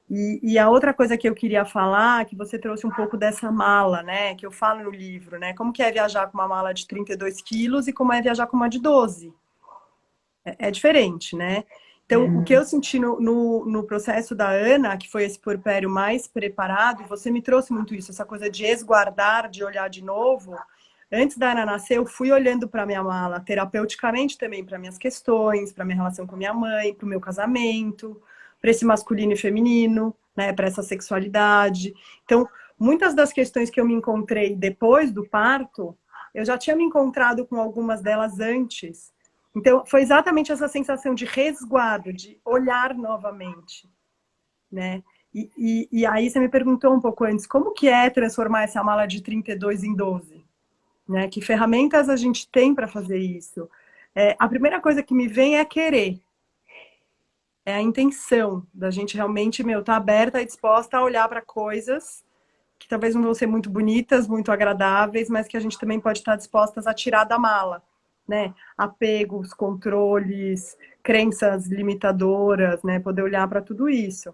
A: E a outra coisa que eu queria falar, que você trouxe um pouco dessa mala, né? Que eu falo no livro, né? Como que é viajar com uma mala de 32 quilos e como é viajar com uma de 12. É diferente, né? Então, o que eu senti no processo da Ana, que foi esse puerpério mais preparado, e você me trouxe muito isso, essa coisa de esguardar, de olhar de novo. Antes da Ana nascer, eu fui olhando para minha mala, terapeuticamente também, para minhas questões, para minha relação com minha mãe, para o meu casamento, para esse masculino e feminino, né, para essa sexualidade. Então, muitas das questões que eu me encontrei depois do parto, eu já tinha me encontrado com algumas delas antes. Então, foi exatamente essa sensação de resguardo, de olhar novamente, né? E aí você me perguntou um pouco antes, como que é transformar essa mala de 32 em 12? Né? Que ferramentas a gente tem para fazer isso? A primeira coisa que me vem é querer. É a intenção da gente realmente, tá aberta e disposta a olhar para coisas que talvez não vão ser muito bonitas, muito agradáveis, mas que a gente também pode estar dispostas a tirar da mala, né? Apegos, controles, crenças limitadoras, né? Poder olhar para tudo isso.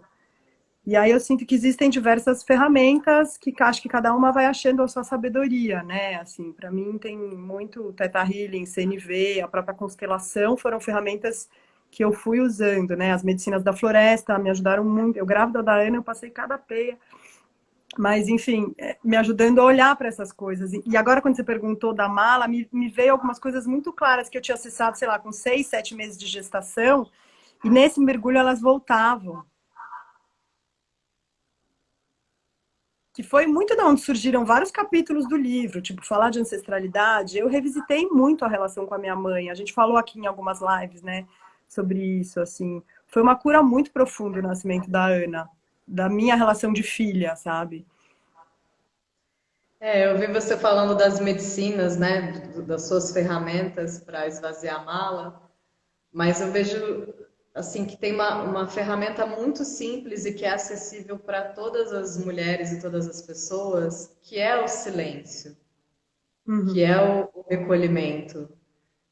A: E aí eu sinto que existem diversas ferramentas que acho que cada uma vai achando a sua sabedoria, né? Assim, para mim tem muito Theta Healing, CNV, a própria constelação foram ferramentas que eu fui usando, né? As medicinas da floresta me ajudaram muito. Eu grávida da Ana, eu passei cada peia. Mas, enfim, me ajudando a olhar para essas coisas. E agora, quando você perguntou da mala, me veio algumas coisas muito claras que eu tinha acessado, sei lá, com 6, 7 meses de gestação, e nesse mergulho elas voltavam. Que foi muito de onde surgiram vários capítulos do livro, tipo, falar de ancestralidade. Eu revisitei muito a relação com a minha mãe. A gente falou aqui em algumas lives, né, sobre isso, assim. Foi uma cura muito profunda o nascimento da Ana, da minha relação de filha, sabe?
B: Eu vi você falando das medicinas, né, das suas ferramentas para esvaziar a mala, mas eu vejo assim, que tem uma ferramenta muito simples e que é acessível para todas as mulheres e todas as pessoas, que é o silêncio, que
A: Uhum.
B: é o recolhimento,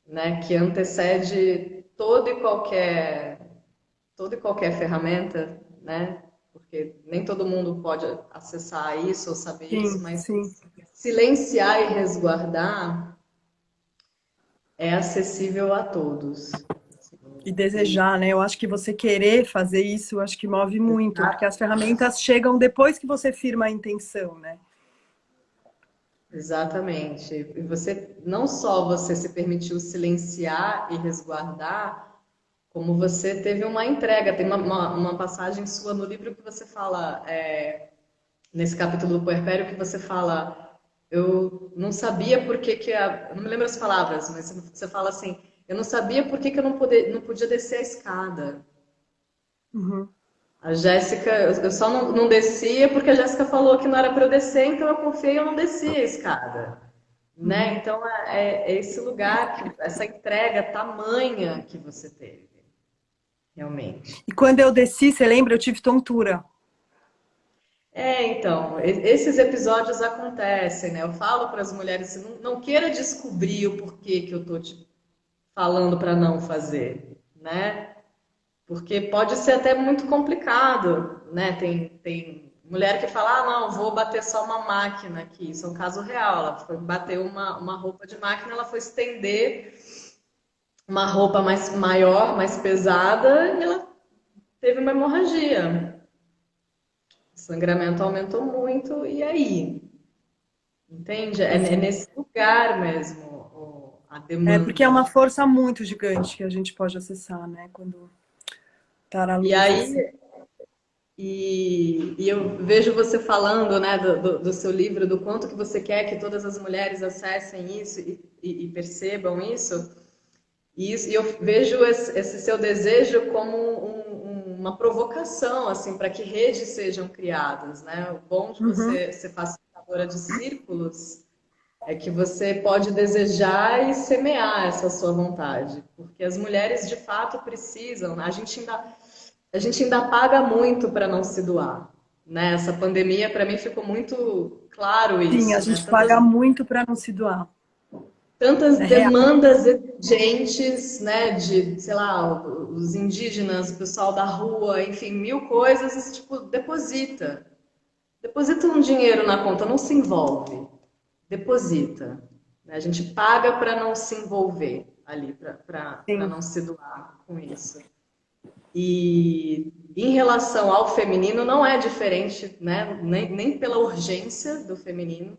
B: né? Que antecede toda e qualquer ferramenta, né? Porque nem todo mundo pode acessar isso ou saber isso,
A: Sim,
B: mas
A: sim.
B: silenciar e resguardar é acessível a todos.
A: E
B: E,
A: desejar, né? Eu acho que você querer fazer isso, eu acho que move muito, porque as
B: exato,
A: ferramentas chegam depois que você firma a intenção, né?
B: exatamente. E você, não só você se permitiu silenciar e resguardar, como você teve uma entrega. Tem uma passagem sua no livro que você fala, nesse capítulo do Puerpério, que você fala, eu não sabia por que eu não me lembro as palavras, mas você fala assim, eu não sabia por que eu não podia descer a escada.
A: Uhum.
B: A Jéssica, eu só não descia porque a Jéssica falou que não era para eu descer, então eu confiei e eu não desci a escada. Né?
A: Uhum.
B: Então é esse lugar, essa entrega tamanha que você teve, realmente.
A: E quando eu desci, você lembra? Eu tive tontura.
B: Então, esses episódios acontecem, né? Eu falo para as mulheres, não queira descobrir o porquê que eu tô te falando para não fazer, né? Porque pode ser até muito complicado, né? Tem mulher que fala, ah, não, vou bater só uma máquina aqui. Isso é um caso real. Ela foi bater uma roupa de máquina, ela foi estender uma roupa mais maior, mais pesada, e ela teve uma hemorragia. O sangramento aumentou muito, e aí? Entende? É
A: Exato.
B: nesse lugar mesmo a
A: É porque é
B: demanda.
A: uma força muito gigante que a gente pode acessar, né? Quando tá na
B: E
A: luz assim.
B: aí, e eu vejo você falando, né, do seu livro, do quanto que você quer que todas as mulheres acessem isso e percebam isso. E eu vejo esse seu desejo como uma provocação, assim, para que redes sejam criadas, né? O bom de
A: Uhum.
B: você ser facilitadora de círculos é que você pode desejar e semear essa sua vontade, porque as mulheres de fato precisam, né? A gente ainda paga muito para não se doar, né? Essa pandemia para mim ficou muito claro
A: Sim, a
B: isso, né?
A: gente paga muito para não se doar.
B: Tantas
A: É real.
B: demandas exigentes, né, de, sei lá, os indígenas, o pessoal da rua, enfim, mil coisas, e, tipo, deposita. Deposita um dinheiro na conta, não se envolve. Deposita. Né? A gente paga para não se envolver ali, para
A: Sim.
B: não se doar com isso. E em relação ao feminino, não é diferente, né? Nem pela urgência do feminino,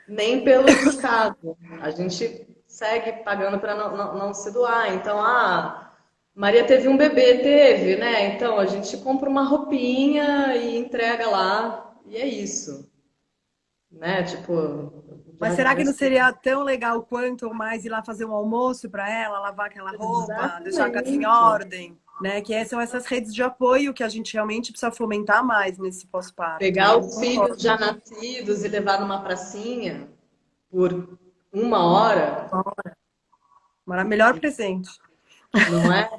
B: nem pelo descaso. A gente segue pagando para não se doar. Então, Maria teve um bebê, teve, né? Então a gente compra uma roupinha e entrega lá, e é isso, né? Tipo,
A: Mas
B: já,
A: será
B: já
A: que não
B: expliquei.
A: seria tão legal quanto ou mais ir lá fazer um almoço para ela, lavar aquela roupa, deixar a casa em
B: Exatamente.
A: ordem, né? Que são essas redes de apoio que a gente realmente precisa fomentar mais nesse pós-parto.
B: Pegar
A: Eu
B: os filhos
A: concordo.
B: já nascidos e levar numa pracinha por uma hora,
A: Melhor presente.
B: não é?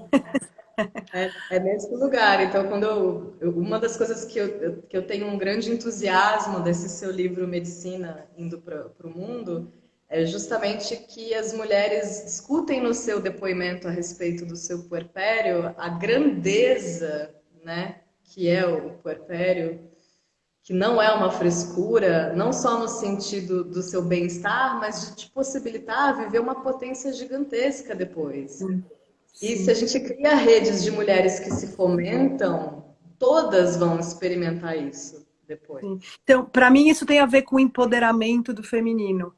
B: É nesse lugar. Então, quando uma das coisas que eu tenho um grande entusiasmo desse seu livro Medicina indo para o mundo é justamente que as mulheres escutem no seu depoimento a respeito do seu puerpério a grandeza, né, que é o puerpério, que não é uma frescura, não só no sentido do seu bem-estar, mas de te possibilitar viver uma potência gigantesca depois.
A: Sim,
B: E se a
A: sim.
B: gente cria redes de mulheres que se fomentam, todas vão experimentar isso depois.
A: Sim. Então, para mim, isso tem a ver com o empoderamento do feminino.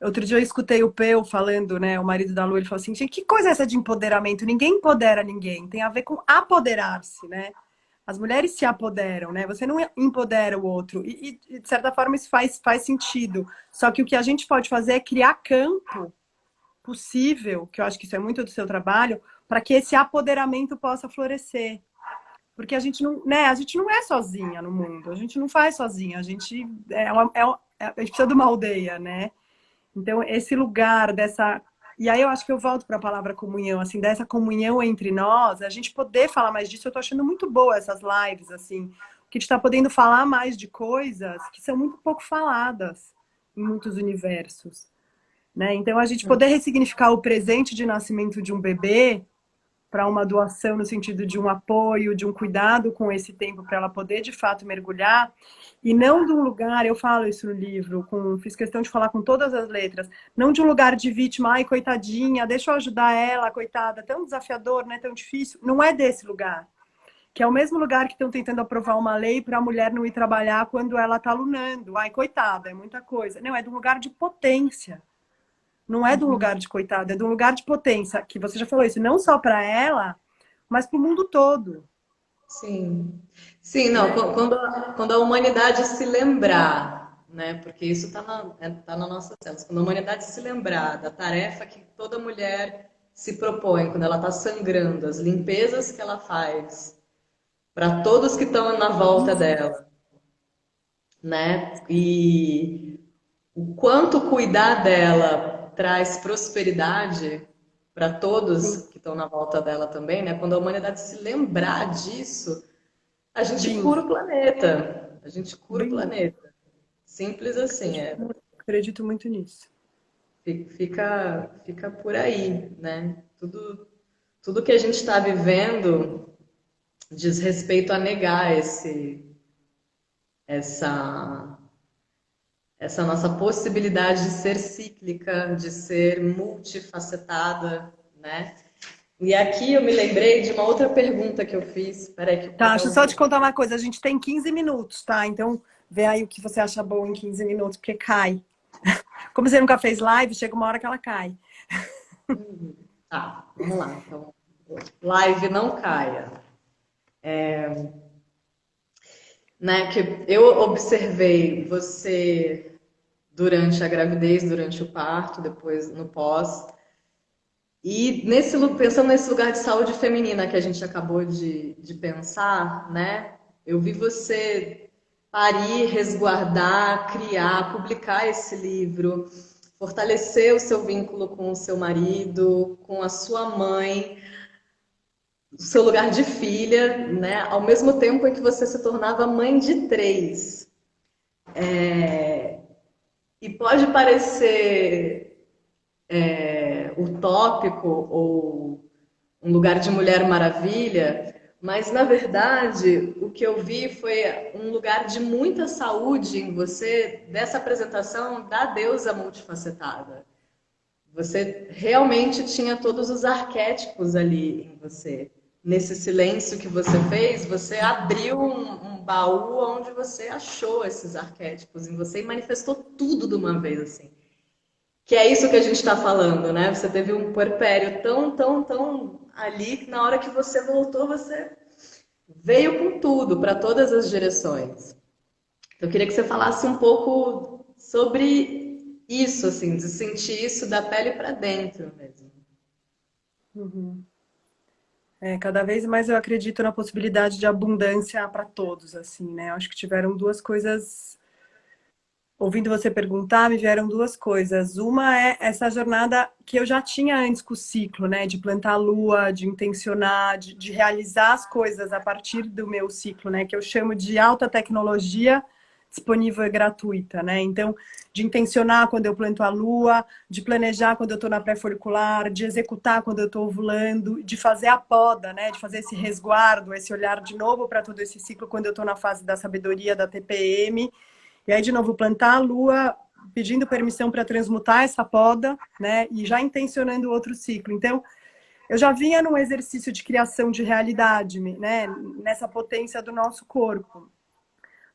A: Outro dia eu escutei o Peu falando, né? O marido da Lu, ele falou assim: gente, que coisa é essa de empoderamento? Ninguém empodera ninguém. Tem a ver com apoderar-se, né? As mulheres se apoderam, né? Você não empodera o outro. E de certa forma, isso faz sentido. Só que o que a gente pode fazer é criar campo possível, que eu acho que isso é muito do seu trabalho, para que esse apoderamento possa florescer. Porque a gente não é sozinha no mundo, a gente não faz sozinha, a gente precisa de uma aldeia, né? Então, esse lugar dessa E aí eu acho que eu volto para a palavra comunhão, assim, dessa comunhão entre nós, a gente poder falar mais disso. Eu tô achando muito boa essas lives, assim, que a gente está podendo falar mais de coisas que são muito pouco faladas em muitos universos, né? Então a gente poder ressignificar o presente de nascimento de um bebê para uma doação no sentido de um apoio, de um cuidado com esse tempo para ela poder de fato mergulhar, e não de um lugar, eu falo isso no livro, fiz questão de falar com todas as letras, não de um lugar de vítima, ai coitadinha, deixa eu ajudar ela, coitada, tão desafiador, né, tão difícil, não é desse lugar, que é o mesmo lugar que estão tentando aprovar uma lei para a mulher não ir trabalhar quando ela está lunando, ai coitada, é muita coisa, não, é de um lugar de potência, não é de um lugar de coitada, é de um lugar de potência, que você já falou isso, não só para ela, mas para o mundo todo.
B: Sim. Sim, não,
A: Né?
B: quando a humanidade se lembrar, né? Porque isso está tá na nossa células. Quando a humanidade se lembrar da tarefa que toda mulher se propõe, quando ela está sangrando, as limpezas que ela faz para todos que estão na volta dela, né? E o quanto cuidar dela traz prosperidade para todos que estão na volta dela também, né? Quando a humanidade se lembrar disso, a gente
A: Sim,
B: cura o planeta. A gente cura o
A: bem,
B: planeta. Simples assim,
A: acredito muito nisso.
B: fica por aí, né? Tudo que a gente está vivendo diz respeito a negar essa, essa nossa possibilidade de ser cíclica, de ser multifacetada, né? E aqui eu me lembrei de uma outra pergunta que eu fiz. Peraí que o
A: Tá,
B: portão
A: deixa eu só
B: abriu.
A: te contar uma coisa, a gente tem 15 minutos, tá? Então, vê aí o que você acha bom em 15 minutos, porque cai. Como você nunca fez live, chega uma hora que ela cai.
B: Tá, vamos lá. Então, live não caia. Né, que eu observei você durante a gravidez, durante o parto, depois no pós, e pensando nesse lugar de saúde feminina que a gente acabou de pensar, né? Eu vi você parir, resguardar, criar, publicar esse livro, fortalecer o seu vínculo com o seu marido, com a sua mãe, o seu lugar de filha, né? Ao mesmo tempo em que você se tornava mãe de três. E pode parecer utópico ou um lugar de Mulher Maravilha, mas na verdade o que eu vi foi um lugar de muita saúde em você, dessa apresentação da deusa multifacetada. Você realmente tinha todos os arquétipos ali em você. Nesse silêncio que você fez, você abriu um baú onde você achou esses arquétipos em você e manifestou tudo de uma vez assim. Que é isso que a gente está falando, né? Você teve um puerpério tão ali que na hora que você voltou, você veio com tudo para todas as direções. Eu queria que você falasse um pouco sobre isso, assim, de sentir isso da pele para dentro mesmo.
A: Uhum. Cada vez mais eu acredito na possibilidade de abundância para todos, assim, né? Eu acho que tiveram duas coisas. Ouvindo você perguntar, me vieram duas coisas. Uma é essa jornada que eu já tinha antes com o ciclo, né? De plantar a lua, de intencionar, de realizar as coisas a partir do meu ciclo, né? Que eu chamo de alta tecnologia disponível e gratuita, né? Então, de intencionar quando eu planto a lua, de planejar quando eu estou na pré-folicular, de executar quando eu estou ovulando, de fazer a poda, né? De fazer esse resguardo, esse olhar de novo para todo esse ciclo quando eu estou na fase da sabedoria, da TPM. E aí, de novo, plantar a lua, pedindo permissão para transmutar essa poda, né? E já intencionando outro ciclo. Então, eu já vinha num exercício de criação de realidade, né? Nessa potência do nosso corpo.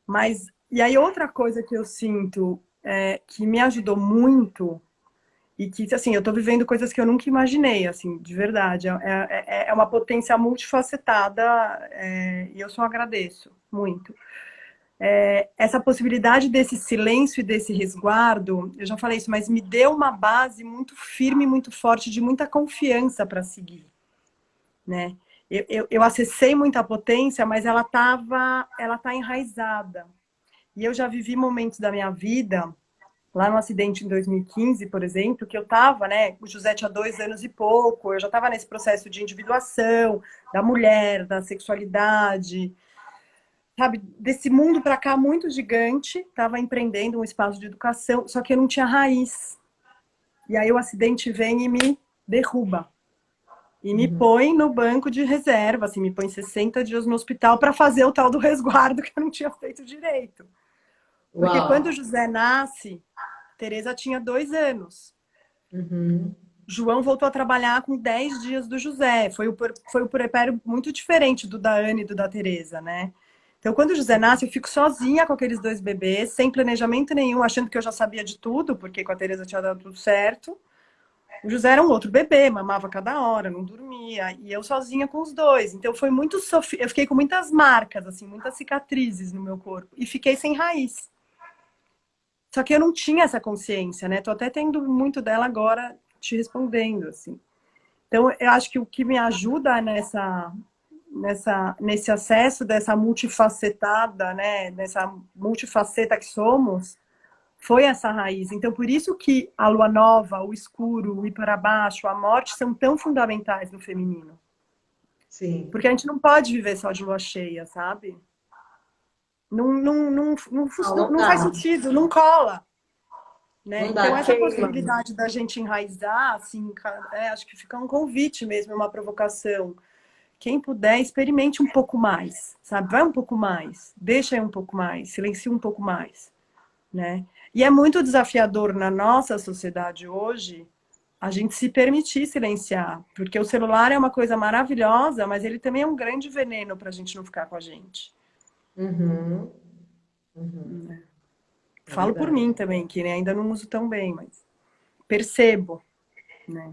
A: Mas, e aí, outra coisa que eu sinto que me ajudou muito, e que, assim, eu tô vivendo coisas que eu nunca imaginei, assim, de verdade. É uma potência multifacetada, e eu só agradeço muito. Essa possibilidade desse silêncio e desse resguardo, eu já falei isso, mas me deu uma base muito firme, muito forte, de muita confiança para seguir, né? Eu acessei muita potência, mas ela tá enraizada. E eu já vivi momentos da minha vida, lá no acidente em 2015, por exemplo, que eu estava, né? O José tinha 2 anos e pouco, eu já estava nesse processo de individuação da mulher, da sexualidade, sabe? Desse mundo para cá muito gigante, estava empreendendo um espaço de educação, só que eu não tinha raiz. E aí o acidente vem e me derruba. E me
B: Uhum.
A: põe no banco de reserva, assim, me põe 60 dias no hospital para fazer o tal do resguardo que eu não tinha feito direito. Porque
B: Uau!
A: quando o José nasce, Tereza tinha 2 anos.
B: Uhum.
A: João voltou a trabalhar com 10 dias do José. Foi um puerpério muito diferente do da Anne e do da Tereza, né? Então, quando o José nasce, eu fico sozinha com aqueles 2 bebês, sem planejamento nenhum, achando que eu já sabia de tudo, porque com a Tereza tinha dado tudo certo. O José era um outro bebê, mamava cada hora, não dormia, e eu sozinha com os dois. Então foi muito eu fiquei com muitas marcas, assim, muitas cicatrizes no meu corpo e fiquei sem raiz. Só que eu não tinha essa consciência, né? Tô até tendo muito dela agora te respondendo, assim. Então eu acho que o que me ajuda nesse acesso dessa multifacetada, né, nessa multifaceta que somos, foi essa raiz. Então, por isso que a lua nova, o escuro, o ir para baixo, a morte são tão fundamentais no feminino.
B: Sim.
A: Porque a gente não pode viver só de lua cheia, sabe?
B: Não, não
A: Não faz
B: dá.
A: sentido, não cola. Né?
B: Não
A: Então,
B: dá,
A: essa
B: queima.
A: possibilidade da gente enraizar, assim, acho que fica um convite mesmo, uma provocação. Quem puder, experimente um pouco mais, sabe? Vai um pouco mais, deixa aí um pouco mais, silencia um pouco mais, né? E é muito desafiador na nossa sociedade hoje a gente se permitir silenciar, porque o celular é uma coisa maravilhosa, mas ele também é um grande veneno para a gente não ficar com a gente.
B: Uhum. Uhum. É
A: Falo por
B: verdade.
A: mim também, que né, ainda não uso tão bem, mas percebo, né?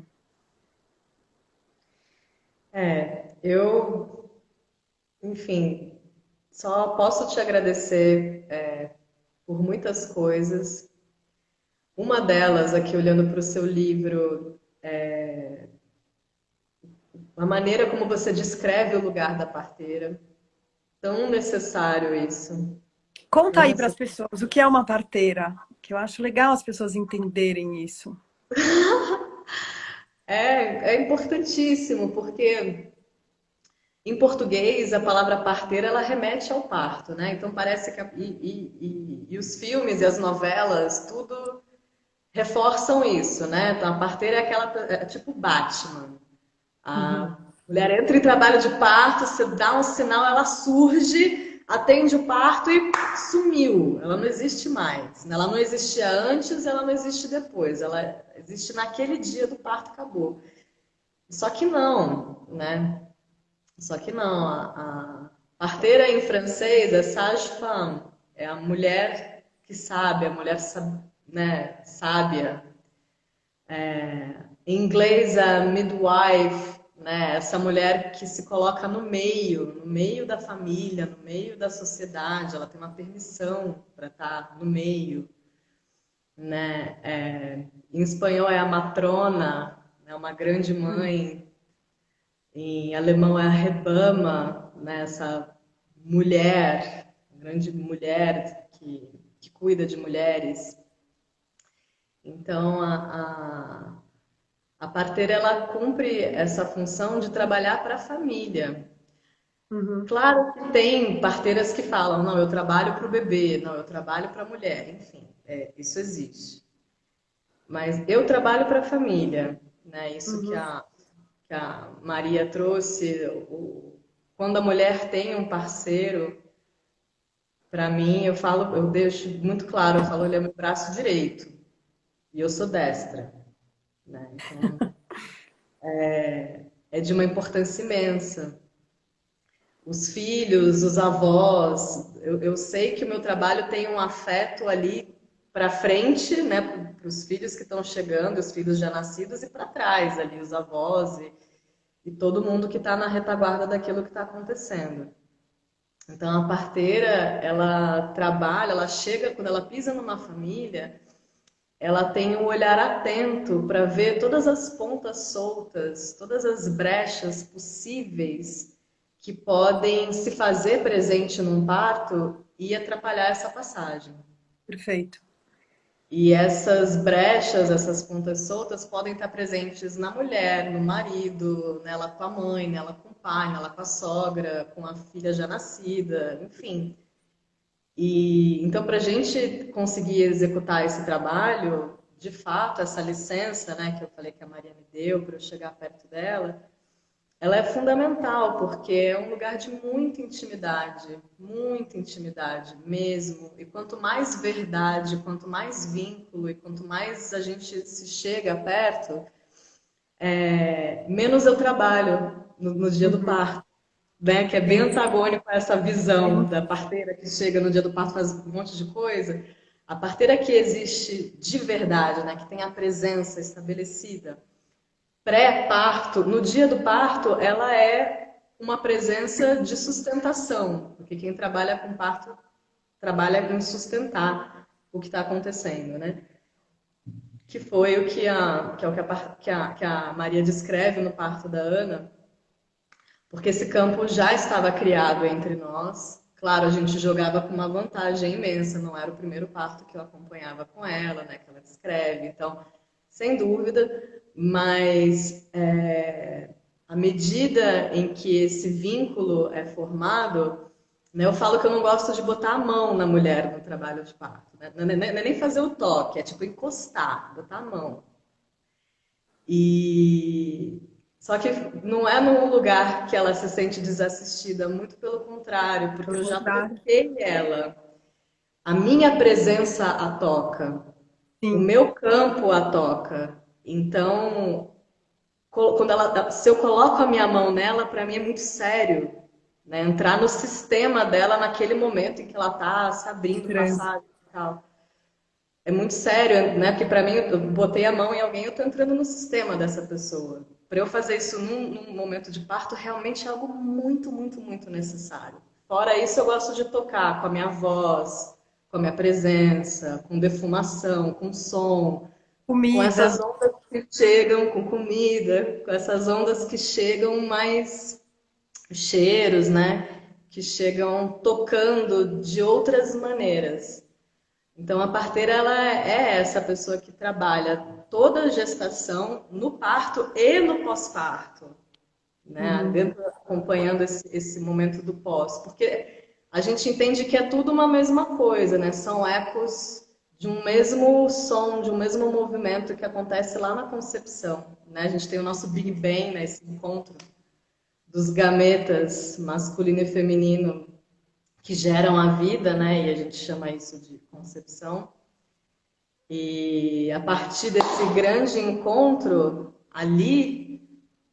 B: Eu, enfim, só posso te agradecer, por muitas coisas. Uma delas, aqui olhando para o seu livro, a maneira como você descreve o lugar da parteira. Tão necessário isso.
A: Conta
B: Tão
A: aí para as
B: necessário.
A: pessoas o que é uma parteira, que eu acho legal as pessoas entenderem isso.
B: É importantíssimo, porque em português a palavra parteira ela remete ao parto, né? Então parece que e os filmes e as novelas tudo reforçam isso, né? Então a parteira é aquela é tipo Batman. A
A: Uhum.
B: mulher entra em trabalho de parto, você dá um sinal, ela surge, atende o parto e sumiu. Ela não existe mais. Ela não existia antes, ela não existe depois. Ela existe naquele dia do parto, acabou. Só que não, né? Só que não. A parteira em francês é sage-femme, é a mulher que sabe, a mulher né, sábia. Em inglês, a midwife, né? Essa mulher que se coloca no meio da família, no meio da sociedade, ela tem uma permissão para estar no meio, né? Em espanhol é a matrona, né? Uma grande mãe. Em alemão é a Hebama, né? Essa mulher, grande mulher que cuida de mulheres. Então, a parteira ela cumpre essa função de trabalhar para a família.
A: Uhum.
B: Claro que tem parteiras que falam, não, eu trabalho para o bebê, não, eu trabalho para a mulher, enfim, isso existe. Mas eu trabalho para a família, né? Isso
A: Uhum.
B: que a Maria trouxe, quando a mulher tem um parceiro, para mim, eu falo, eu deixo muito claro, eu falo, ele é meu braço direito e eu sou destra, né? Então, é de uma importância imensa. Os filhos, os avós. Eu sei que o meu trabalho tem um afeto ali para frente, né, para os filhos que estão chegando, os filhos já nascidos, e para trás ali, os avós e todo mundo que está na retaguarda daquilo que está acontecendo. Então, a parteira, ela trabalha, ela chega, quando ela pisa numa família, ela tem um olhar atento para ver todas as pontas soltas, todas as brechas possíveis que podem se fazer presente num parto e atrapalhar essa passagem.
A: Perfeito.
B: E essas brechas, essas pontas soltas podem estar presentes na mulher, no marido, nela com a mãe, nela com o pai, nela com a sogra, com a filha já nascida, enfim. E então, para a gente conseguir executar esse trabalho, de fato, essa licença, né, que eu falei que a Maria me deu para eu chegar perto dela, ela é fundamental, porque é um lugar de muita intimidade mesmo. E quanto mais verdade, quanto mais vínculo e quanto mais a gente se chega perto, menos eu trabalho no dia do
A: Uhum.
B: parto, né? Que é bem
A: Sim,
B: antagônico a essa visão
A: sim.
B: da parteira que chega no dia do parto, faz um monte de coisa. A parteira que existe de verdade, né? Que tem a presença estabelecida pré-parto, no dia do parto, ela é uma presença de sustentação, porque quem trabalha com parto trabalha em sustentar o que está acontecendo, né? Que foi o que que é o que a Maria descreve no parto da Ana, porque esse campo já estava criado entre nós. Claro, a gente jogava com uma vantagem imensa, não era o primeiro parto que eu acompanhava com ela, né, que ela descreve, então, sem dúvida, mas à medida em que esse vínculo é formado, né, eu falo que eu não gosto de botar a mão na mulher no trabalho de parto, né? Não é nem fazer o toque, é tipo encostar, botar a mão. E só que não é num lugar que ela se sente desassistida, muito pelo contrário, porque
A: Pelo
B: eu já
A: contrário.
B: toquei ela. A minha presença a toca, o
A: Sim,
B: meu campo a toca. Então, quando se eu coloco a minha mão nela, para mim é muito sério, né? Entrar no sistema dela naquele momento em que ela está se abrindo,
A: transe.
B: passagem e tal. É muito sério, né? Porque para mim, eu botei a mão em alguém, eu estou entrando no sistema dessa pessoa. Para eu fazer isso num momento de parto, realmente é algo muito, muito, muito necessário. Fora isso, eu gosto de tocar com a minha voz, com a minha presença, com defumação, com som, com
A: Comida.
B: essas ondas que chegam, com comida, com essas ondas que chegam mais cheiros, né? Que chegam tocando de outras maneiras. Então, a parteira ela é essa pessoa que trabalha toda a gestação no parto e no pós-parto, né?
A: Uhum.
B: Acompanhando esse momento do pós, porque a gente entende que é tudo uma mesma coisa, né? São ecos de um mesmo som, de um mesmo movimento que acontece lá na concepção, né? A gente tem o nosso Big Bang, né? Esse encontro dos gametas masculino e feminino que geram a vida, né? E a gente chama isso de concepção. E a partir desse grande encontro, ali,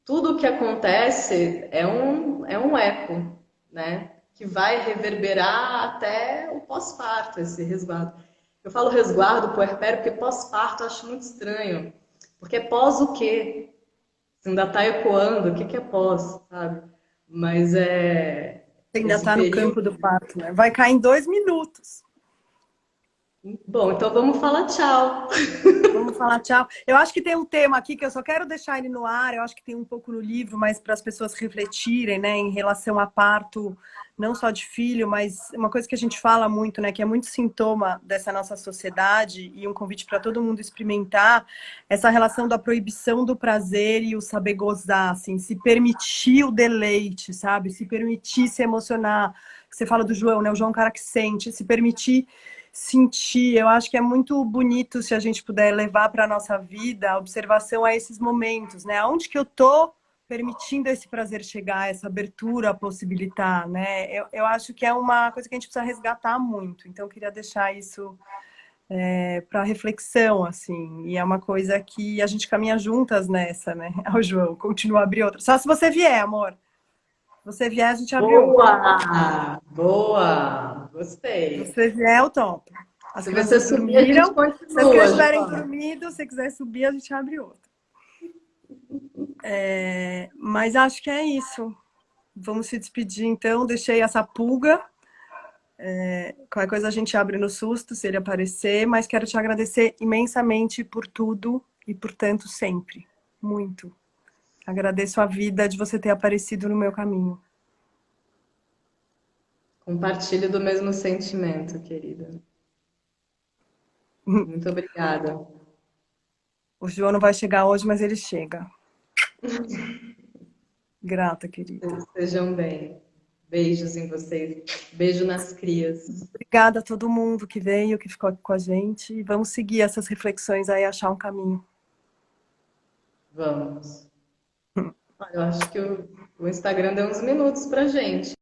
B: tudo o que acontece é um eco, né? Que vai reverberar até o pós-parto, esse resguardo. Eu falo resguardo, puerpério, porque pós-parto eu acho muito estranho. Porque é pós o quê? Você ainda está ecoando, o que que é pós, sabe? Mas é
A: Você ainda
B: esse
A: está no
B: período.
A: campo do parto, né? Vai cair em 2 minutos.
B: Bom, então vamos falar tchau.
A: Vamos falar tchau. Eu acho que tem um tema aqui que eu só quero deixar ele no ar. Eu acho que tem um pouco no livro, mas para as pessoas refletirem, né, em relação a parto, não só de filho, mas uma coisa que a gente fala muito, né, que é muito sintoma dessa nossa sociedade e um convite para todo mundo experimentar essa relação da proibição do prazer e o saber gozar, assim, se permitir o deleite, sabe? Se permitir se emocionar. Você fala do João, né? O João é um cara que sente, se permitir sentir. Eu acho que é muito bonito se a gente puder levar para a nossa vida a observação a esses momentos, né? Aonde que eu tô permitindo esse prazer chegar, essa abertura a possibilitar, né? Eu acho que é uma coisa que a gente precisa resgatar muito. Então, eu queria deixar isso para reflexão, assim. E é uma coisa que a gente caminha juntas nessa, né? Ao João, continua a abrir outra. Só se você vier, amor. Se você vier, a gente abre outra.
B: Boa! Boa!
A: Se
B: Gostei.
A: você vier, eu topo. As
B: Se você
A: crianças
B: subir, a gente
A: dormiram. Se as
B: continua,
A: crianças estiverem
B: João.
A: dormindo, se quiser subir, a gente abre outra. Mas acho que é isso. Vamos se despedir, então. Deixei essa pulga. Qualquer coisa a gente abre no susto, se ele aparecer. Mas quero te agradecer imensamente por tudo e por tanto sempre. Muito. Agradeço a vida de você ter aparecido no meu caminho.
B: Compartilho do mesmo sentimento, querida. Muito obrigada.
A: O João não vai chegar hoje, mas ele chega. Grata, querida.
B: Sejam bem. Beijos em vocês. Beijo nas crias.
A: Obrigada a todo mundo que veio, que ficou aqui com a gente. E vamos seguir essas reflexões aí, achar um caminho.
B: Vamos. Olha, eu acho que o Instagram deu uns minutos pra gente.